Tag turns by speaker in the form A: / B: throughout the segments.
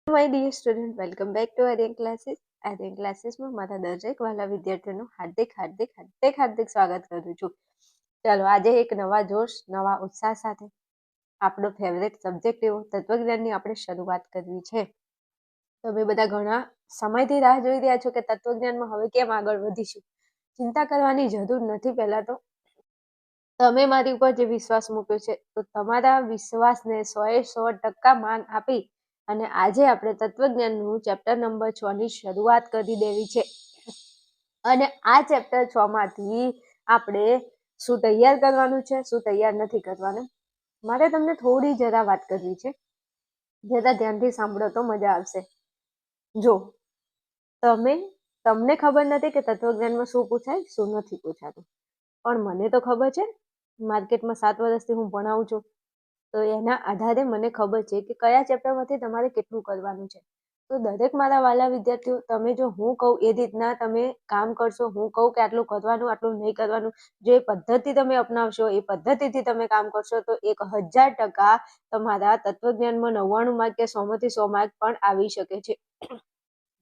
A: My dear student, welcome back to Aryan classes. Aryan ક્લાસીસમાં મારા દરેક વાલા વિદ્યાર્થીઓનું હાર્દિક સ્વાગત કરું છું. ચાલો, આજે એક નવા જોશ, નવા ઉત્સાહ સાથે આપણો ફેવરેટ સબ્જેક્ટ એવો તત્વજ્ઞાનની આપણે શરૂઆત કરવી છે. તમે બધા ઘણા સમયથી રાહ જોઈ રહ્યા છો કે તત્વજ્ઞાનમાં હવે કેમ આગળ વધીશું. ચિંતા કરવાની જરૂર નથી. પહેલા તો તમે મારી ઉપર જે વિશ્વાસ મૂક્યો છે, તો તમારા વિશ્વાસને 100% માન આપી અને આજે આપણે તત્વજ્ઞાનનું ચેપ્ટર નંબર 6 ની શરૂઆત કરી દેવી છે. અને આ ચેપ્ટર 6 માંથી આપણે શું તૈયાર કરવાનું છે, શું તૈયાર નથી કરવાનું, મારે તમને થોડી જરા વાત કરવી છે. જરા ધ્યાનથી સાંભળો તો મજા આવશે. જો તમને ખબર નથી કે તત્વજ્ઞાનમાં શું પૂછાય, શું નથી પૂછાતું, પણ મને તો ખબર છે. માર્કેટમાં 7 વર્ષથી હું ભણાવું છું, તો એના આધારે મને ખબર છે કે કયા ચેપ્ટરમાંથી તમારે કેટલું કરવાનું છે. તો દરેક મારા વાલા વિદ્યાર્થીઓ, તમે જો હું કહું એ રીતના તમે કામ કરશો, હું કહું કે આટલું કરવાનું, આટલું નહીં કરવાનું, જો એ પદ્ધતિ તમે અપનાવશો, એ પદ્ધતિથી તમે કામ કરશો, તો 1000% તમારા તત્વજ્ઞાનમાં 99 માર્ક કે 100 માંથી 100 માર્ક પણ આવી શકે છે.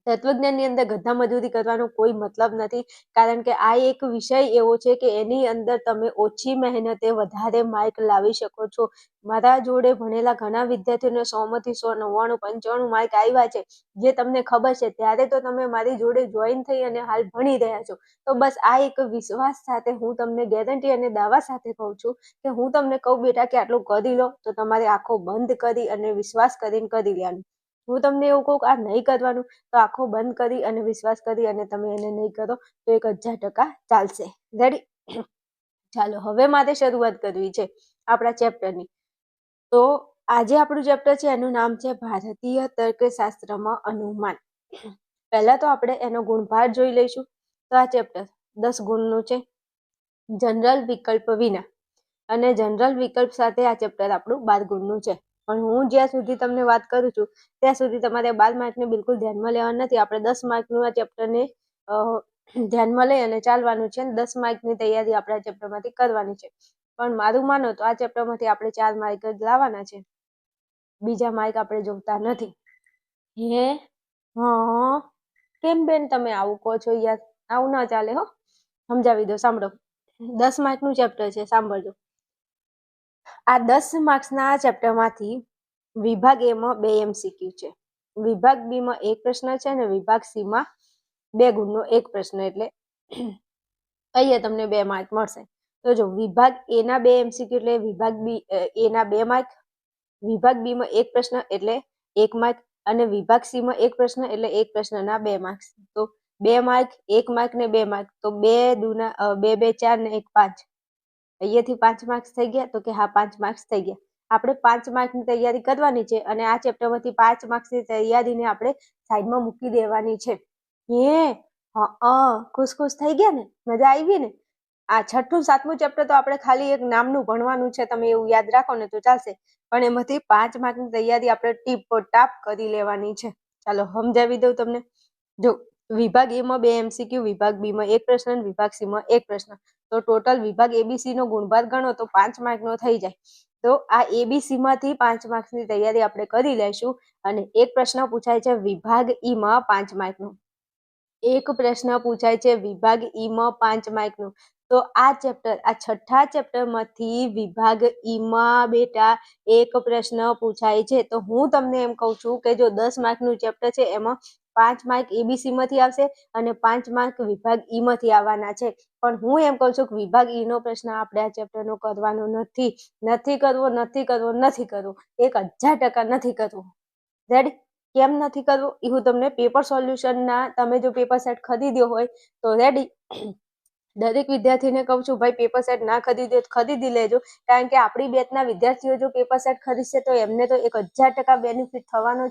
A: તત્વજ્ઞાનની અંદર ગધા મજૂરી કરવાનો કોઈ મતલબ નથી, કારણ કે આ એક વિષય એવો છે કે એની અંદર તમે ઓછી મહેનતે વધારે માર્ક લાવી શકો છો. મારા જોડે ભણેલા ઘણા વિદ્યાર્થીઓને 100 માંથી 100, 99, 95 માર્ક આવ્યા છે, જે તમને ખબર છે. ત્યારે તો તમે મારી જોડે જોઈન થઈ અને હાલ ભણી રહ્યા છો. તો બસ આ એક વિશ્વાસ સાથે હું તમને ગેરંટી અને દાવા સાથે કહું છું કે હું તમને કહું બેટા કે આટલું કરી લો, તો તમારે આંખો બંધ કરી અને વિશ્વાસ કરીને કરી લેવાનું. હું તમને એવું કહું કે આ નહીં કરવાનું, તો આંખો બંધ કરી અને વિશ્વાસ કરી અને તમે એને નહીં કરો, તો 1000% ચાલશે. રેડી? ચાલો, હવે મારે શરૂઆત કરવી છે આપણા ચેપ્ટરની. તો આજે આપણું ચેપ્ટર છે, એનું નામ છે ભારતીય તર્કશાસ્ત્રમાં અનુમાન. પહેલા તો આપણે એનો ગુણભાર જોઈ લઈશું. તો આ ચેપ્ટર 10 ગુણનું છે, જનરલ વિકલ્પ વિના. અને જનરલ વિકલ્પ સાથે આ ચેપ્ટર આપણું 12 ગુણનું છે. પણ હું જ્યાં સુધી તમને વાત કરું છું ત્યાં સુધી તમારે 12 માર્કને બિલકુલ ધ્યાનમાં લેવા નથી. આપણે 10 માર્કનું આ ચેપ્ટરને ધ્યાનમાં લઈ અને ચાલવાનું છે. 10 માર્કની તૈયારી આપણે આ ચેપ્ટરમાંથી કરવાની છે. પણ મારું માનો તો આ ચેપ્ટરમાંથી આપણે 4 માર્ક જ લાવવાના છે. બીજા માર્ક આપણે જોતા નથી. કેમ બેન તમે આવું કહો છો યાર? આવું ના ચાલે હો. સમજાવી દો, સાંભળો. 10 માર્કનું ચેપ્ટર છે, સાંભળજો. આ 10 માર્ક્સના ચેપ્ટરમાંથી વિભાગ એ માં 2 MCQ છે, વિભાગ બી માં 1 પ્રશ્ન છે અને વિભાગ સી માં 2 ગુણનો 1 પ્રશ્ન. એટલે અહીંયા તમને 2 માર્ક મળશે. તો જો વિભાગ એ ના 2 MCQ એટલે વિભાગ બી એ ના 2 માર્ક, વિભાગ બી માં 1 પ્રશ્ન એટલે 1 માર્ક, અને વિભાગ સી માં 1 પ્રશ્ન એટલે 1 પ્રશ્નના 2 માર્ક્સ. તો 2 માર્ક, 1 માર્ક ને 2 માર્ક, તો 2 દુના 2 2 4 ને 1 5. અહીંયાથી 5 માર્ક્સ થઈ ગયા. તો કે હા, 5 માર્ક્સ થઈ ગયા. આપણે 5 માર્કની તૈયારી કરવાની છે અને આ ચેપ્ટરમાંથી 5 માર્ક્સની તૈયારીને આપણે સાઈડમાં મૂકી દેવાની છે. ખુશ થઈ ગયા ને? મજા આવી ને? આ 6થું 7મું ચેપ્ટર તો આપણે ખાલી એક નામનું ભણવાનું છે, તમે એવું યાદ રાખો ને તો ચાલશે. પણ એમાંથી 5 માર્કની તૈયારી આપણે ટીપ-ટાપ કરી લેવાની છે. ચાલો, સમજાવી દઉં તમને. જો વિભાગ એ માં 2 MCQ, વિભાગ બી માં 1 પ્રશ્ન, વિભાગ સી માં 1 પ્રશ્ન. તો ટોટલ વિભાગ એબીસી નો ગુણભાર ગણો તો 5 માર્કનો થઈ જાય. તો આ એબીસી માંથી 5 માર્ક્સની તૈયારી આપણે કરી લઈશું. અને એક પ્રશ્ન પૂછાય છે વિભાગ ઈ માં 5 માર્કનો. એક પ્રશ્ન પૂછાય છે વિભાગ ઈ માં 5 માર્કનો. તો આ ચેપ્ટર, આ 6થા ચેપ્ટરમાંથી વિભાગ ઈ માં બેટા એક પ્રશ્ન પૂછાય છે. તો હું તમને એમ કહું છું કે જો 10 માર્કનું ચેપ્ટર છે, એમાં 5 માર્ક એબીસી માંથી આવશે અને 5 માર્ક વિભાગ ઈ માંથી આવવાના છે. પણ હું એમ કહું છું કે વિભાગ ઈ નો પ્રશ્ન આપણે આ ચેપ્ટરનો કરવાનો નથી. નથી કરવો. 1000% નથી કરવો. રેડી? કેમ નથી કરવું એ હું તમને પેપર સોલ્યુશનના, તમે જો પેપર સેટ ખરીદ્યો હોય તો રેડી, દરેક વિદ્યાર્થીને કહું છું ભાઈ પેપર સેટ ના ખરીદ્યો તો ખરીદી લેજો. કારણ કે આપણી બેચના વિદ્યાર્થીઓ જો પેપર સેટ ખરીદશે તો એમને તો 1000% બેનિફિટ થવાનો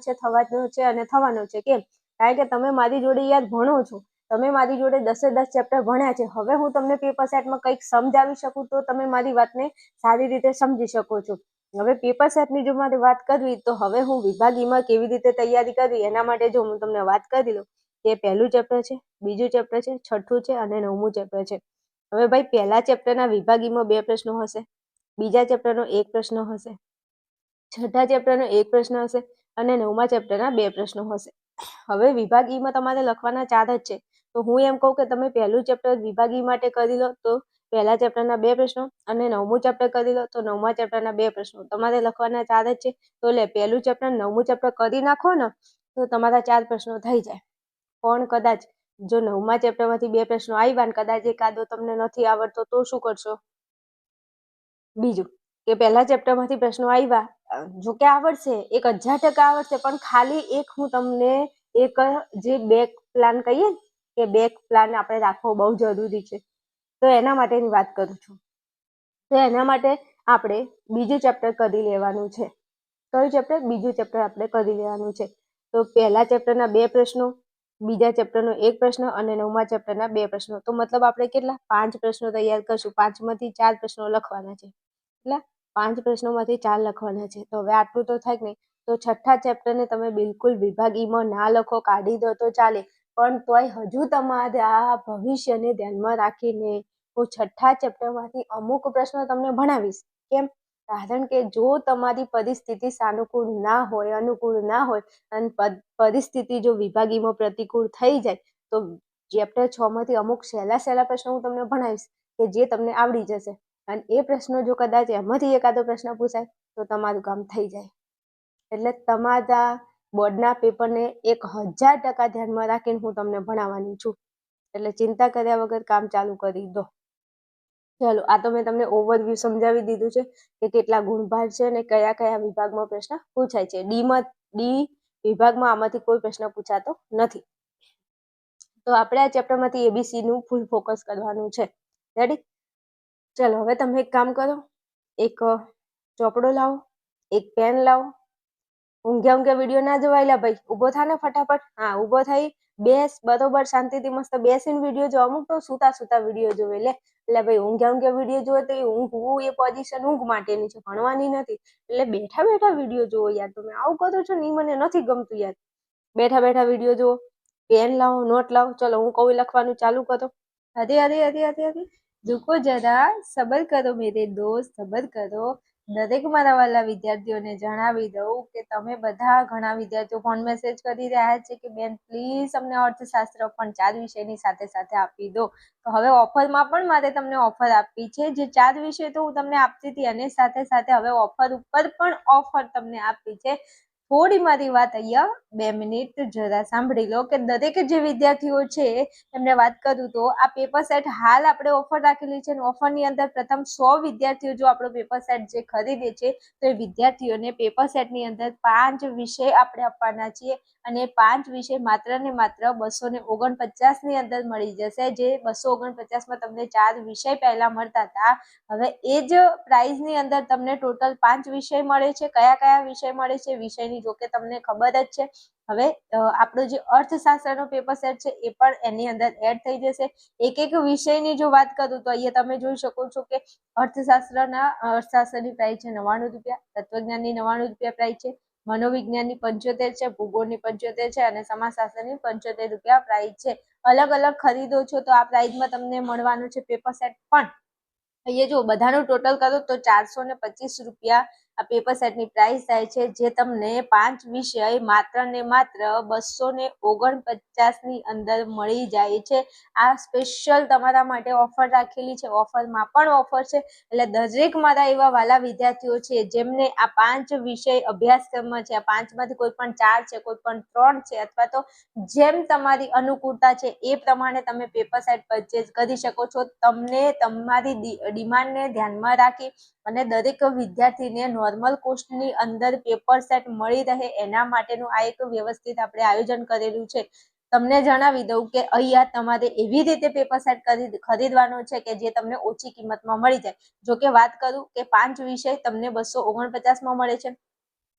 A: છે અને થવાનો છે. કેમ? કારણ કે તમે મારી જોડે યાર ભણો છો, તમે મારી જોડે 10 ચેપ્ટર ભણ્યા છે. હવે હું તમને પેપર સેટમાં કંઈક સમજાવી શકું તો તમે મારી વાતને સારી રીતે સમજી શકો છો. હવે પેપર સેટની જો મારે વાત કરવી તો હવે હું વિભાગ ઈ માં કેવી રીતે તૈયારી કરવી એના માટે જો હું તમને વાત કરી લઉં, તે પહેલું ચેપ્ટર છે, બીજું ચેપ્ટર છે, 6થું છે અને 9મું ચેપ્ટર છે. હવે ભાઈ પહેલા ચેપ્ટરના વિભાગ ઈ માં 2 પ્રશ્નો હશે, બીજા ચેપ્ટરનો 1 પ્રશ્ન હશે, 6થા ચેપ્ટરનો 1 પ્રશ્ન હશે અને 9મા ચેપ્ટરના 2 પ્રશ્નો હશે. હવે વિભાગ ઈ માં તમારે લખવાના 4 જ છે. તો હું એમ કહું કે તમે પહેલું ચેપ્ટર વિભાગ ઈ માટે કરી લો તો પહેલા ચેપ્ટરના 2 પ્રશ્નો અને 9મું ચેપ્ટર કરી લો તો 9મા ચેપ્ટરના 2 પ્રશ્નો. તમારે લખવાના 4 જ છે. તો પહેલું ચેપ્ટર 9મું ચેપ્ટર કરી નાખો ને તો તમારા 4 પ્રશ્નો થઈ જાય. પણ કદાચ જો 9મા ચેપ્ટરમાંથી 2 પ્રશ્નો આવ્યા ને કદાચ એકાદો તમને નથી આવડતો તો શું કરશો? બીજું કે પહેલા ચેપ્ટરમાંથી પ્રશ્નો આવ્યા, જો કે આવડશે, 1000% આવડશે, પણ ખાલી એક હું તમને એક જે બેક પ્લાન કહીએ કે બેક પ્લાન આપણે રાખવો બહુ જરૂરી છે, તો એના માટેની વાત કરું છું. તો એના માટે આપણે બીજું ચેપ્ટર કરી લેવાનું છે. કયું ચેપ્ટર? બીજું ચેપ્ટર આપણે કરી લેવાનું છે. તો પહેલા ચેપ્ટરના 2 પ્રશ્નો, બીજા ચેપ્ટરનો 1 પ્રશ્ન અને 9મા ચેપ્ટરના 2 પ્રશ્નો. તો મતલબ આપણે કેટલા 5 પ્રશ્નો તૈયાર કરશું. 5માંથી 4 પ્રશ્નો લખવાના છે. એટલે 5 પ્રશ્નોમાંથી 4 લખવાના છે. તો હવે આટલું તો થાય જ નહીં. તો છઠ્ઠા ચેપ્ટરને તમે બિલકુલ વિભાગ ઈ-માં ના લખો, કાઢી દો તો ચાલે, પણ તોય હજુ તમારા ભવિષ્યને ધ્યાનમાં રાખીને હું છઠ્ઠા ચેપ્ટરમાંથી અમુક પ્રશ્નો તમને ભણાવીશ. કેમ? કારણ કે જો તમારી પરિસ્થિતિ સાનુકૂળ ના હોય, અનુકૂળ ના હોય અને પરિસ્થિતિ જો વિભાગ ઈ-માં પ્રતિકૂળ થઈ જાય તો ચેપ્ટર 6માંથી અમુક સહેલા પ્રશ્નો હું તમને ભણાવીશ કે જે તમને આવડી જશે. અને એ પ્રશ્નો જો કદાચ એમાંથી એકાદો પ્રશ્ન પૂછાય તો તમારું કામ થઈ જાય. એટલે તમારા બોર્ડના પેપરને 1000% ધ્યાનમાં રાખીને હું તમને ભણાવવાની છું. એટલે ચિંતા કર્યા વગર કામ ચાલુ કરી દો. ચલો, આ તો મેં તમને ઓવરવ્યૂ સમજાવી દીધું છે કે કેટલા ગુણભાર છે અને કયા કયા વિભાગમાં પ્રશ્ન પૂછાય છે. ડી વિભાગમાં આમાંથી કોઈ પ્રશ્ન પૂછાતો નથી. તો આપણે આ ચેપ્ટરમાંથી ABC નું ફૂલ ફોકસ કરવાનું છે. રેડી? ચલો, હવે તમે એક કામ કરો, એક ચોપડો લાવો, એક પેન લાવો. ઊંઘ્યા વિડીયો ના જોવાયેલા ભાઈ, ઊભો થા ને ફટાફટ. હા, ઊભો થઈ બેસ, બરોબર શાંતિથી મસ્ત બેસીને વિડીયો જો. અમુક તો સુતા વિડીયો જોવે. એટલે ભાઈ ઊંઘ્યા વિડીયો જોવે તો એ ઊંઘવું એ પોઝિશન ઊંઘ માટેની છે, ભણવાની નથી. એટલે બેઠા વિડીયો જોવો યાર. તમે આવું કરો છો ને મને નથી ગમતું યાર. બેઠા વિડીયો જોવો, પેન લાવો, નોટ લાવો. ચલો, હું કહું લખવાનું ચાલુ કરો. અરે રૂકો જરા, સબર કરો મેરે દોસ્ત, સબર કરો. દરેક મારા વાલા વિદ્યાર્થીઓને જણાવી દઉં કે તમે બધા ઘણા વિદ્યાર્થીઓ ફોન મેસેજ કરી રહ્યા છે કે બેન પ્લીઝ અમને અર્થશાસ્ત્ર પણ 4 વિષયની સાથે આપી દો. તો હવે ઓફરમાં પણ મારે તમને ઓફર આપવી છે. જે 4 વિષય તો હું તમને આપતી હતી અને સાથે હવે ઓફર ઉપર પણ ઓફર તમને આપવી છે. થોડી મારી વાત અહીંયા 2 મિનિટ જરા સાંભળી લો કે દરેક જે વિદ્યાર્થીઓ છે એમને વાત કરું તો આ પેપર સેટ હાલ આપણે ઓફર રાખેલી છે. ઓફરની અંદર પ્રથમ 100 વિદ્યાર્થીઓ જો આપણો પેપર સેટ જે ખરીદે છે તો એ વિદ્યાર્થીઓને પેપર સેટની અંદર 5 વિષય આપણે આપવાના છીએ અને 5 વિષય માત્ર ને માત્ર 249 ની અંદર મળી જશે. જે 249 માં તમને 4 વિષય પહેલા મળતા હતા, હવે એ જ પ્રાઇઝની અંદર તમને ટોટલ 5 વિષય મળે છે. કયા વિષય મળે છે વિષયની જોકે તમને ખબર જ છે. હવે આપણો જે અર્થશાસ્ત્રનો પેપર સેટ છે એ પણ એની અંદર એડ થઈ જશે. એક વિષયની જો વાત કરું તો અહીંયા તમે જોઈ શકો છો કે અર્થશાસ્ત્રની પ્રાઇસ છે 99 રૂપિયા, તત્વજ્ઞાનની 99 રૂપિયા પ્રાઇસ છે, મનોવિજ્ઞાનની 75 છે, ભૂગોળની 75 છે અને સમાજશાસ્ત્રની 75 રૂપિયા પ્રાઇસ છે. અલગ ખરીદો છો તો આ પ્રાઇસમાં તમને મળવાનું છે પેપર સેટ. પણ અહીંયા જો બધાનું ટોટલ કરો તો 425 રૂપિયા આ પેપર સેટની પ્રાઇસ થાય છે. જે તમને 5 વિષય માત્ર ને માત્ર 249 ની અંદર મળી જાય છે. આ સ્પેશિયલ તમારા માટે ઓફર રાખેલી છે. ઓફરમાં પણ ઓફર છે. એટલે દરેક મારા એવા વાલા વિદ્યાર્થીઓ છે જેમને આ 5 વિષય અભ્યાસક્રમમાં છે, આ 5 માંથી કોઈ પણ 4 છે, કોઈ પણ 3 છે, અથવા તો જેમ તમારી અનુકૂળતા છે એ પ્રમાણે તમે પેપર સેટ પરચેઝ કરી શકો છો. તમને તમારી ડિમાન્ડને ધ્યાનમાં રાખી અને દરેક વિદ્યાર્થીને નોર્મલ કોસ્ટની અંદર પેપર સેટ મળી રહે એના માટેનું આ એક વ્યવસ્થિત આપણે આયોજન કરેલું છે. તમને જણાવી દઉં કે અહીંયા તમારે એવી રીતે પેપર સેટ ખરીદવાનો છે કે જે તમને ઓછી કિંમતમાં મળી જાય. જો કે વાત કરું કે 5 વિષય તમને 249 માં મળે છે.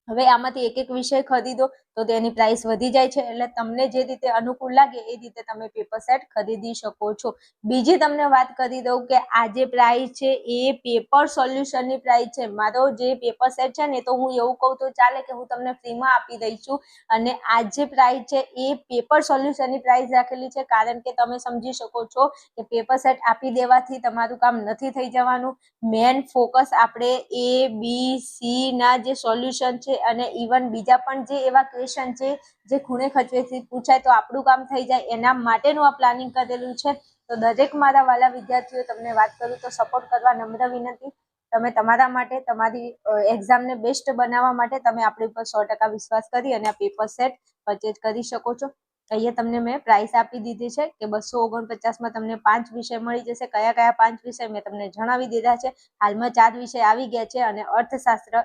A: હવે આમાંથી એક વિષય ખરીદો તો તેની પ્રાઇસ વધી જાય છે. એટલે તમને જે રીતે અનુકૂળ લાગે એ રીતે તમે પેપર સેટ ખરીદી શકો છો. બીજી તમને વાત કરી દઉં કે આ જે પ્રાઇસ છે એ પેપર સોલ્યુશનની પ્રાઇસ છે. મારો જે પેપર સેટ છે ને તો હું એવું કહું તો ચાલે કે હું તમને ફ્રીમાં આપી દઈ છું. અને આ જે પ્રાઇસ છે એ પેપર સોલ્યુશનની પ્રાઇસ રાખેલી છે, કારણ કે તમે સમજી શકો છો કે પેપર સેટ આપી દેવાથી તમારું કામ નથી થઈ જવાનું. મેન ફોકસ આપણે ABC ના જે સોલ્યુશન છે અને ઇવન બીજા પણ જે એવા ક્વેશ્ચન છે જે ખૂણે ખચવેથી પૂછાય તો આપણું કામ થઈ જાય, એના માટેનું આ પ્લાનિંગ કરેલું છે. તો દરેક મારા વાલા વિદ્યાર્થીઓ, તમને વાત કરું તો સપોર્ટ કરવા નમ્ર વિનંતી. તમે તમારા માટે, તમારી એક્ઝામને બેસ્ટ બનાવવા માટે તમે આપણી ઉપર 100% વિશ્વાસ કરી અને આ પેપર સેટ પરચેજ કરી શકો છો. અહીંયા તમને મેં પ્રાઇસ આપી દીધી છે કે 249માં તમને 5 વિષય મળી જશે. કયા કયા 5 વિષય મેં તમને જણાવી દીધા છે. હાલમાં 4 વિષય આવી ગયા છે અને અર્થશાસ્ત્ર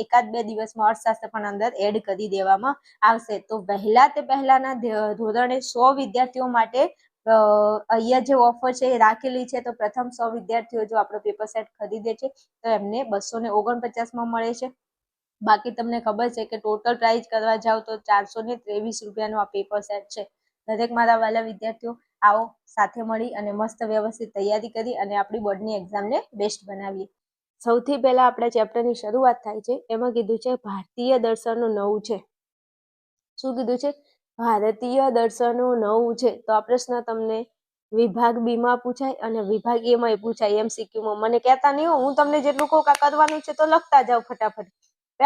A: એકાદ 2 દિવસમાં અર્થશાસ્ત્ર પણ અંદર એડ કરી દેવામાં આવશે. તો પહેલાના ધોરણે 100 વિદ્યાર્થીઓ માટે અહીંયા જે ઓફર છે એ રાખેલી છે. તો પ્રથમ 100 વિદ્યાર્થીઓ જો આપણો પેપર સેટ ખરીદે છે તો એમને 249માં મળે છે. બાકી તમને ખબર છે કે ટોટલ પ્રાઇસ કરવા જાવ તો 423 રૂપિયાનો આ પેપર સેટ છે. દરેક મારા વાલા વિદ્યાર્થીઓ, આવો સાથે મળી અને મસ્ત વ્યવસ્થિત તૈયારી કરી અને આપણી બોર્ડની એક્ઝામને બેસ્ટ બનાવીએ. સૌથી પહેલા આપણા ચેપ્ટરની શરૂઆત થાય છે. એમાં કીધું છે ભારતીય દર્શનનો 9 છે. શું કીધું છે? ભારતીય દર્શનો 9 છે. તો આ પ્રશ્ન તમને વિભાગ બી માં પૂછાય અને વિભાગ એ માં પૂછાય. MCQ માં મને કહેતા નહીં હો, હું તમને જેટલું કહું કે કરવાનું છે તો લખતા જાઓ ફટાફટ.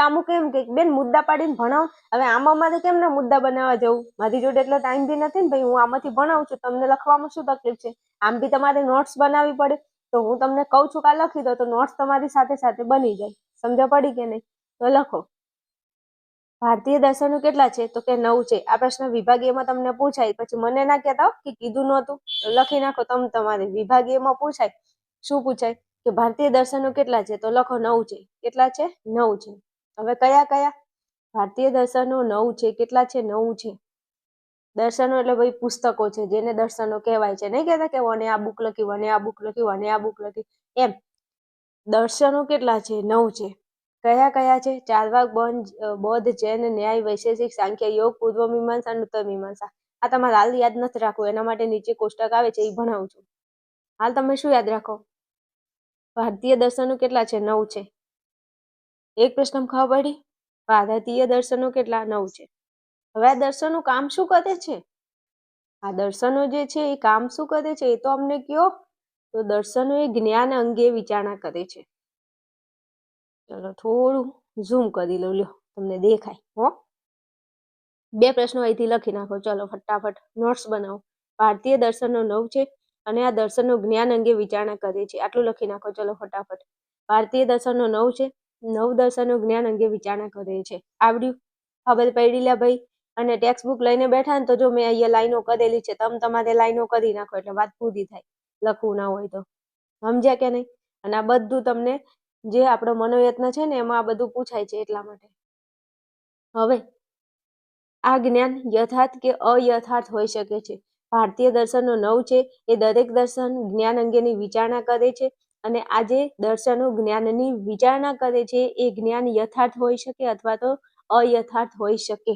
A: અમુક એમ કે બેન મુદ્દા પાડીને ભણાવો. હવે આમાં મારે કેમ ના મુદ્દા બનાવવા જવું? મારી જોડે એટલો ટાઈમ બી નથી ને ભાઈ, હું આમાંથી ભણાવું છું. તમને લખવામાં શું તકલીફ છે? આમ બી તમારે નોટ્સ બનાવવી પડે. તો હું તમને કહું છું કે આ લખી દો તો નોટ્સ તમારી સાથે સાથે બની જાય. સમજ પડી કે નહીં? તો લખો. ભારતીય દર્શનો કેટલા છે? તો કે 9 છે. આ પ્રશ્ન વિભાગીયમાં તમને પૂછાય, પછી મને ના કહેતા કે કીધું નહોતું. લખી નાખો. તમારે વિભાગીયમાં પૂછાય. શું પૂછાય? કે ભારતીય દર્શનો કેટલા છે? તો લખો 9 છે. કેટલા છે? 9 છે. હવે કયા કયા? ભારતીય દર્શનો 9 છે. કેટલા છે? 9 છે. દર્શનો એટલે ભાઈ પુસ્તકો છે, જેને દર્શનો કહેવાય છે. નહીં કહેતા કે મને આ બુક લખી, મને આ બુક લખી, મને આ બુક લખી, એમ. દર્શનો કેટલા છે? 9 છે. કયા કયા છે? ચાર્વાક, બૌદ્ધ, જૈન, ન્યાય, વૈશેષિક, સાંખ્ય, યોગ, પૂર્વ મીમાંસા અને ઉત્તર મીમાંસા. આ તમારે હાલ યાદ નથી રાખવું, એના માટે નીચે કોષ્ટક આવે છે એ ભણાવું છું. હાલ તમે શું યાદ રાખો? ભારતીય દર્શનો કેટલા છે? 9 છે. એક પ્રશ્ન ખબર પડી? ભારતીય દર્શનો કેટલા? 9 છે. હવે આ દર્શનો કામ શું કરે છે? આ દર્શનો જે છે એ કામ શું કરે છે એ તો અમને કયો. તો દર્શનો એ જ્ઞાન અંગે વિચારણા કરે છે. ચલો થોડું ઝૂમ કરી લો, લ્યો તમને દેખાય હો. 2 પ્રશ્નો અહીંથી લખી નાખો. ચલો ફટાફટ નોટ્સ બનાવો. ભારતીય દર્શનો 9 છે અને આ દર્શનો જ્ઞાન અંગે વિચારણા કરે છે. આટલું લખી નાખો. ચલો ફટાફટ. ભારતીય દર્શનો 9 છે. 9 દર્શનો જ્ઞાન અંગે વિચારણા કરે છે. આવડ્યું? ખબર પડી લ્યા ભાઈ. અને ટેક્સ્ટ બુક લઈને બેઠા ને તો જો મેં અહીંયા લાઈનો કરેલી છે, તમારે લાઈનો કરી નાખો એટલે વાત પૂરી થાય. લખવું ના હોય તો. સમજ્યા કે નહીં? અને આ બધું તમને જે આપણો મનોયત્ન છે ને એમાં આ બધું પૂછાય છે એટલા માટે. હવે આ જ્ઞાન યથાર્થ કે અયથાર્થ હોઈ શકે છે. ભારતીય દર્શનો 9 છે એ દરેક દર્શન જ્ઞાન અંગેની વિચારણા કરે છે અને આ જે દર્શનો જ્ઞાનની વિચારણા કરે છે એ જ્ઞાન યથાર્થ હોઈ શકે અથવા તો અયથાર્થ હોઈ શકે.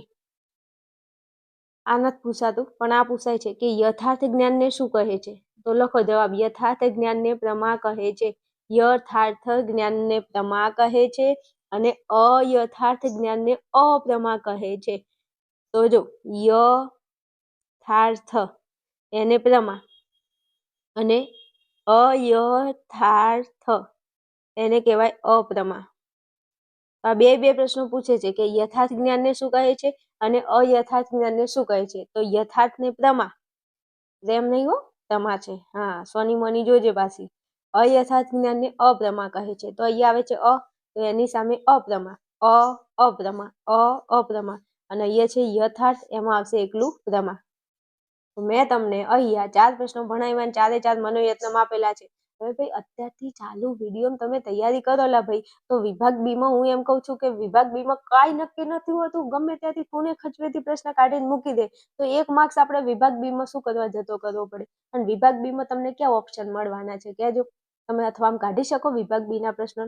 A: આ નથી પૂછાતું પણ આ પૂછાય છે કે યથાર્થ જ્ઞાનને શું કહે છે? તો લખો જવાબ. યથાર્થ જ્ઞાનને પ્રમા કહે છે. યથાર્થ જ્ઞાનને પ્રમા કહે છે અને અયથાર્થ જ્ઞાનને અપ્રમા કહે છે. તો જો યથાર્થ એને પ્રમા અને અયથાર્થ એને કહેવાય અપ્રમા. આ બે પ્રશ્નો પૂછે છે કે યથાર્થ જ્ઞાનને શું કહે છે અને અયથાર્થ જ્ઞાનને શું કહે છે? તો યથાર્થને પ્રમા, પ્રેમ નહીં હો, પ્રમા છે. હા, સોની મોની જોજે પાછી. અયથાર્થ જ્ઞાનને અપ્રમા કહે છે. તો અહીંયા આવે છે અ, તો એની સામે અપ્રમા. અપ્રમા, અપ્રમા. અને અહીંયા છે યથાર્થ, એમાં આવશે એકલું પ્રમા. મેં તમને અહીંયા 4 પ્રશ્નો ભણાવ્યા, 4 મનોયત્નમાં આપેલા છે. હવે ભાઈ અત્યારથી ચાલુ વિડીયો તમે તૈયારી કરો લા ભાઈ. તો વિભાગ બી માં હું એમ કહું છું કે વિભાગ બી માં કાંઈ નક્કી નથી હોતું. ગમે ત્યાંથી ખૂણે ખચવેથી પ્રશ્ન કાઢીને મૂકી દે તો 1 માર્ક્સ આપણે વિભાગ બી માં શું કરવા જતો કરવો પડે? અને વિભાગ બી માં તમને ક્યાં ઓપ્શન મળવાના છે કહેજો. તમે અથવા આમ કાઢી શકો વિભાગ બી ના પ્રશ્નો?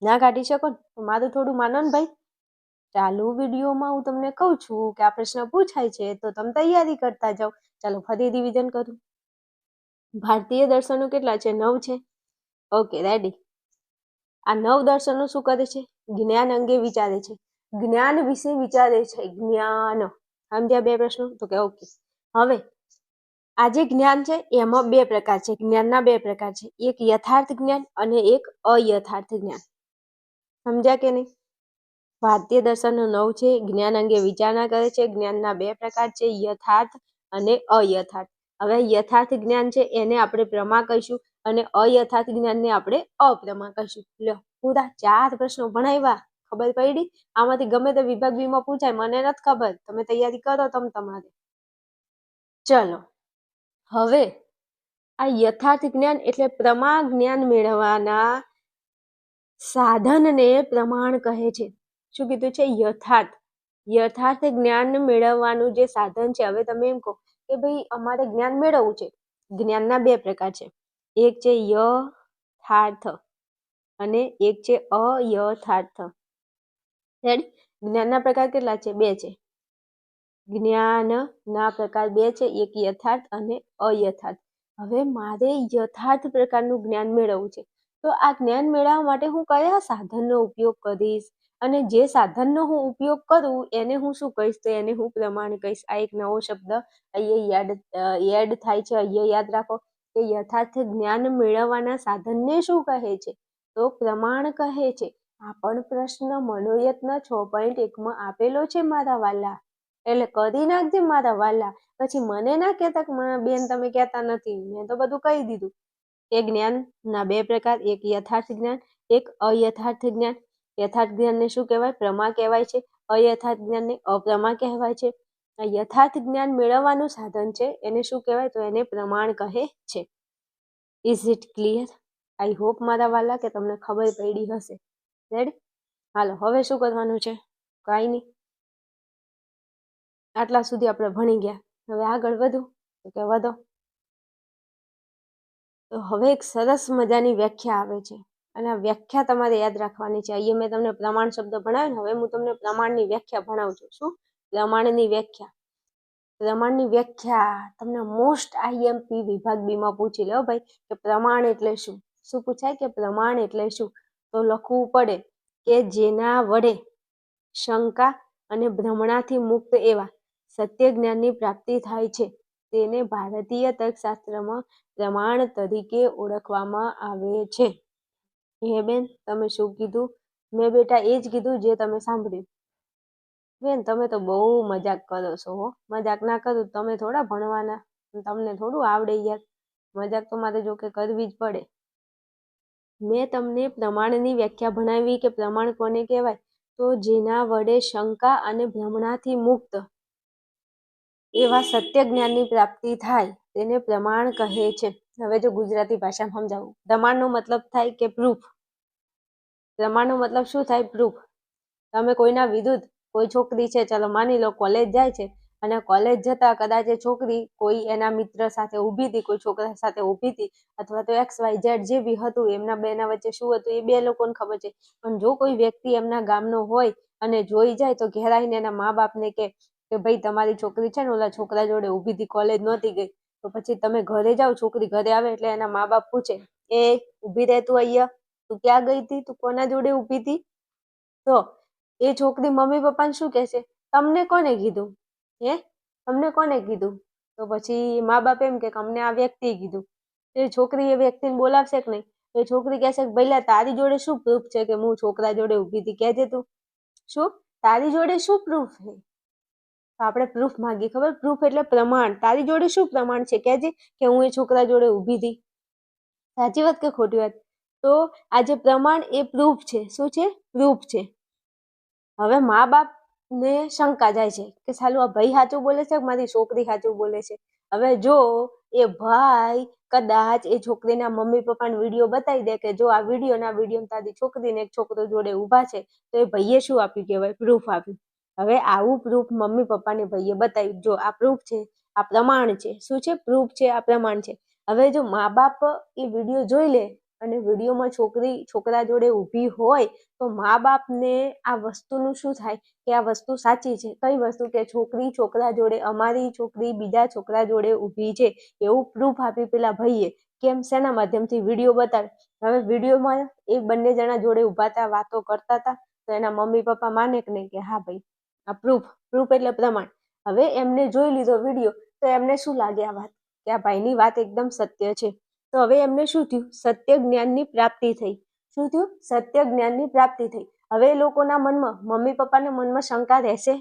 A: ના કાઢી શકો ને તો મારું થોડું માનો ને ભાઈ. ચાલુ વિડીયોમાં હું તમને કહું છું કે આ પ્રશ્ન પૂછાય છે તો તમે તૈયારી કરતા જાઓ. ચાલો ફરી રિવિઝન કરું. ભારતીય દર્શનો કેટલા છે? 9 છે. Okay, ready. આ 9 દર્શનો શું કરે છે? જ્ઞાન અંગે વિચારે છે, જ્ઞાન વિશે વિચારે છે. જ્ઞાન સમજ્યા? બે પ્રશ્નો તો કે ઓકે. હવે આ જે જ્ઞાન છે એમાં બે પ્રકાર છે, જ્ઞાનના બે પ્રકાર છે, એક યથાર્થ જ્ઞાન અને એક અયથાર્થ જ્ઞાન. સમજ્યા કે નહીં? ભારતીય દર્શનનો 9 છે, જ્ઞાન અંગે વિચારણા કરે છે, જ્ઞાનના બે પ્રકાર છે, યથાર્થ અને અયથાર્થ. હવે યથાર્થ જ્ઞાન છે એને આપણે પ્રમા કહીશું અને અયથાર્થ જ્ઞાનને આપણે અપ્રમા કહીશું. લ્યો, પૂરા 4 પ્રશ્નો ભણાવ્યા. ખબર પડી? આમાંથી ગમે તે વિભાગ બી માં પૂછાય, મને નથી ખબર, તમે તૈયારી કરો તમારે. ચલો, હવે આ યથાર્થ જ્ઞાન એટલે પ્રમા જ્ઞાન મેળવવાના સાધનને પ્રમાણ કહે છે. શું કીધું છે? યથાર્થ જ્ઞાન મેળવવાનું જે સાધન છે. હવે તમે એમ કહો કે ભાઈ અમારે જ્ઞાન મેળવવું છે, જ્ઞાનના બે પ્રકાર છે, એક છે યથાર્થ અને એક છે અયથાર્થ. જ્ઞાનના પ્રકાર કેટલા છે? 2 છે. જ્ઞાનના પ્રકાર 2 છે, એક યથાર્થ અને અયથાર્થ. હવે મારે યથાર્થ પ્રકારનું જ્ઞાન મેળવવું છે, તો આ જ્ઞાન મેળવવા માટે હું કયા સાધનનો ઉપયોગ કરીશ? અને જે સાધનનો હું ઉપયોગ કરું એને હું શું કહીશ? તો એને હું પ્રમાણ કહીશ. આ એક નવો શબ્દ અહીંયા યાદ થાય છે. અહીંયા યાદ રાખો કે યથાર્થ જ્ઞાન મેળવવાના સાધનને શું કહે છે? તો પ્રમાણ કહે છે. આ પણ પ્રશ્ન મનોયત્ન 6.1 માં આપેલો છે મારા વાલા, એટલે કરી નાખજે મારા વાલા. પછી મને ના કહેતા કે બેન તમે કહેતા નથી, મેં તો બધું કહી દીધું. એ જ્ઞાનના બે પ્રકાર, એક યથાર્થ જ્ઞાન, એક અયથાર્થ જ્ઞાન. યથાર્થ જ્ઞાનને શું કહેવાય? પ્રમા કહેવાય છે. અયથાર્થ જ્ઞાનને અપ્રમા કહેવાય છે. યથાર્થ જ્ઞાન મેળવવાનું સાધન છે એને શું કહેવાય? તો એને પ્રમાણ કહે છે. Is it clear? I hope મારા વાલા કે તમને ખબર પડી હશે. રેડી? હાલો, હવે શું કરવાનું છે? કાંઈ નહીં, આટલા સુધી આપણે ભણી ગયા. હવે આગળ વધુ તો કે વધો. તો હવે એક સરસ મજાની વ્યાખ્યા આવે છે અને આ વ્યાખ્યા તમારે યાદ રાખવાની છે. અહીંયા મેં તમને પ્રમાણ શબ્દ ભણાવ્યો, હવે હું તમને પ્રમાણની વ્યાખ્યા ભણાવું છું. શું? પ્રમાણની વ્યાખ્યા. પ્રમાણની વ્યાખ્યા તમને મોસ્ટ આઈએમપી વિભાગ બી માં પૂછી લો ભાઈ કે પ્રમાણ એટલે શું? શું પૂછાય કે પ્રમાણ એટલે શું? તો લખવું પડે કે જેના વડે શંકા અને ભ્રમણાથી મુક્ત એવા સત્ય જ્ઞાનની પ્રાપ્તિ થાય છે તેને ભારતીય તર્કશાસ્ત્રમાં પ્રમાણ તરીકે ઓળખવામાં આવે છે. હે બેન, તમે શું કીધું? મેં બેટા એ જ કીધું જે તમે સાંભળ્યું. બેન તમે તો બહુ મજાક કરો છો હો. મજાક ના કરું તમે થોડા ભણવાના, તમને થોડું આવડે યાર. મજાક તો મારે જો કે કરવી જ પડે. મેં તમને પ્રમાણની વ્યાખ્યા ભણાવી કે પ્રમાણ કોને કહેવાય? તો જેના વડે શંકા અને ભ્રમણાથી મુક્ત એવા સત્ય જ્ઞાનની પ્રાપ્તિ થાય તેને પ્રમાણ કહે છે. હવે જો ગુજરાતી ભાષામાં સમજાવું, પ્રમાણનો મતલબ થાય કે પ્રૂફ. પ્રમાણનો મતલબ શું થાય? પ્રૂફ. તમે કોઈના વિરુદ્ધ, કોઈ છોકરી છે, ચાલો માની લો કોલેજ જાય છે અને કોલેજ જતા કદાચ એ છોકરી કોઈ એના મિત્ર સાથે ઊભી હતી, કોઈ છોકરા સાથે ઊભી હતી, અથવા તો XYZ જે બી હતું, એમના બેના વચ્ચે શું હતું એ બે લોકોને ખબર છે. પણ જો કોઈ વ્યક્તિ એમના ગામનો હોય અને જોઈ જાય તો ઘેરાઈને એના મા બાપને કે ભાઈ તમારી છોકરી છે ને ઓલા છોકરા જોડે ઊભી હતી, કોલેજ નહોતી ગઈ. તો પછી તમે ઘરે જાઓ, છોકરી ઘરે આવે એટલે એના મા બાપ પૂછે, એ ઊભી રહે તું અહીંયા, તું ક્યાં ગઈ હતી, તું કોના જોડે ઊભી હતી? તો એ છોકરી મમ્મી પપ્પાને શું કહેશે? તમને કોને કીધું? તમને કોને કીધું? તો પછી મા બાપ એમ કે અમને આ વ્યક્તિએ કીધું. એ છોકરી એ વ્યક્તિને બોલાવશે કે નહીં? એ છોકરી કહેશે કે ભઈલા તારી જોડે શું પ્રૂફ છે કે હું છોકરા જોડે ઊભી હતી? કહેજે તું. શું તારી જોડે શું પ્રૂફ છે? તો આપણે પ્રૂફ માંગીએ. ખબર? પ્રૂફ એટલે પ્રમાણ. તારી જોડે શું પ્રમાણ છે? કહેજે કે હું એ છોકરા જોડે ઊભી હતી. સાચી વાત કે ખોટી વાત? તો આ જે પ્રમાણ એ પ્રૂફ છે. શું છે? પ્રૂફ છે. હવે મા બાપ ને શંકા જાય છે કે સાલું આ ભાઈ સાચું બોલે છે કે મારી છોકરી સાચું બોલે છે. હવે જો એ ભાઈ કદાચ એ છોકરીના મમ્મી પપ્પાને વિડીયો બતાવી દે કે જો આ વિડીયો તારી છોકરીને એક છોકરો જોડે ઊભા છે, તો એ ભાઈએ શું આપ્યું કહેવાય? પ્રૂફ આપ્યું. હવે આવું પ્રૂફ મમ્મી પપ્પાને ભાઈએ બતાવ્યું, જો આ પ્રૂફ છે, આ પ્રમાણ છે. શું છે? પ્રૂફ છે, આ પ્રમાણ છે. હવે જો મા બાપ એ વિડીયો જોઈ લે અને વિડીયોમાં છોકરી છોકરા જોડે ઊભી હોય તો મા બાપને આ વસ્તુનું શું થાય કે આ વસ્તુ સાચી છે. કઈ વસ્તુ કે છોકરી છોકરા જોડે, અમારી છોકરી બીજા છોકરા જોડે ઊભી છે એવું પ્રૂફ આપી પેલા ભાઈએ. કેમ? શેના માધ્યમથી? વિડીયો બતાવે. હવે વિડીયોમાં એ બંને જણા જોડે ઊભા હતા, વાતો કરતા હતા, તો એના મમ્મી પપ્પા માને કે નહીં કે હા ભાઈ આ પ્રૂફ એટલે પ્રમાણ. હવે એમને જોઈ લીધો વિડીયો તો એમને શું લાગે આ વાત કે આ ભાઈની વાત એકદમ સત્ય છે. તો હવે એમને શું થયું? સત્ય જ્ઞાનની પ્રાપ્તિ થઈ. શું થયું? સત્ય જ્ઞાનની પ્રાપ્તિ થઈ. હવે એ લોકોના મનમાં, મમ્મી પપ્પાના મનમાં શંકા રહેશે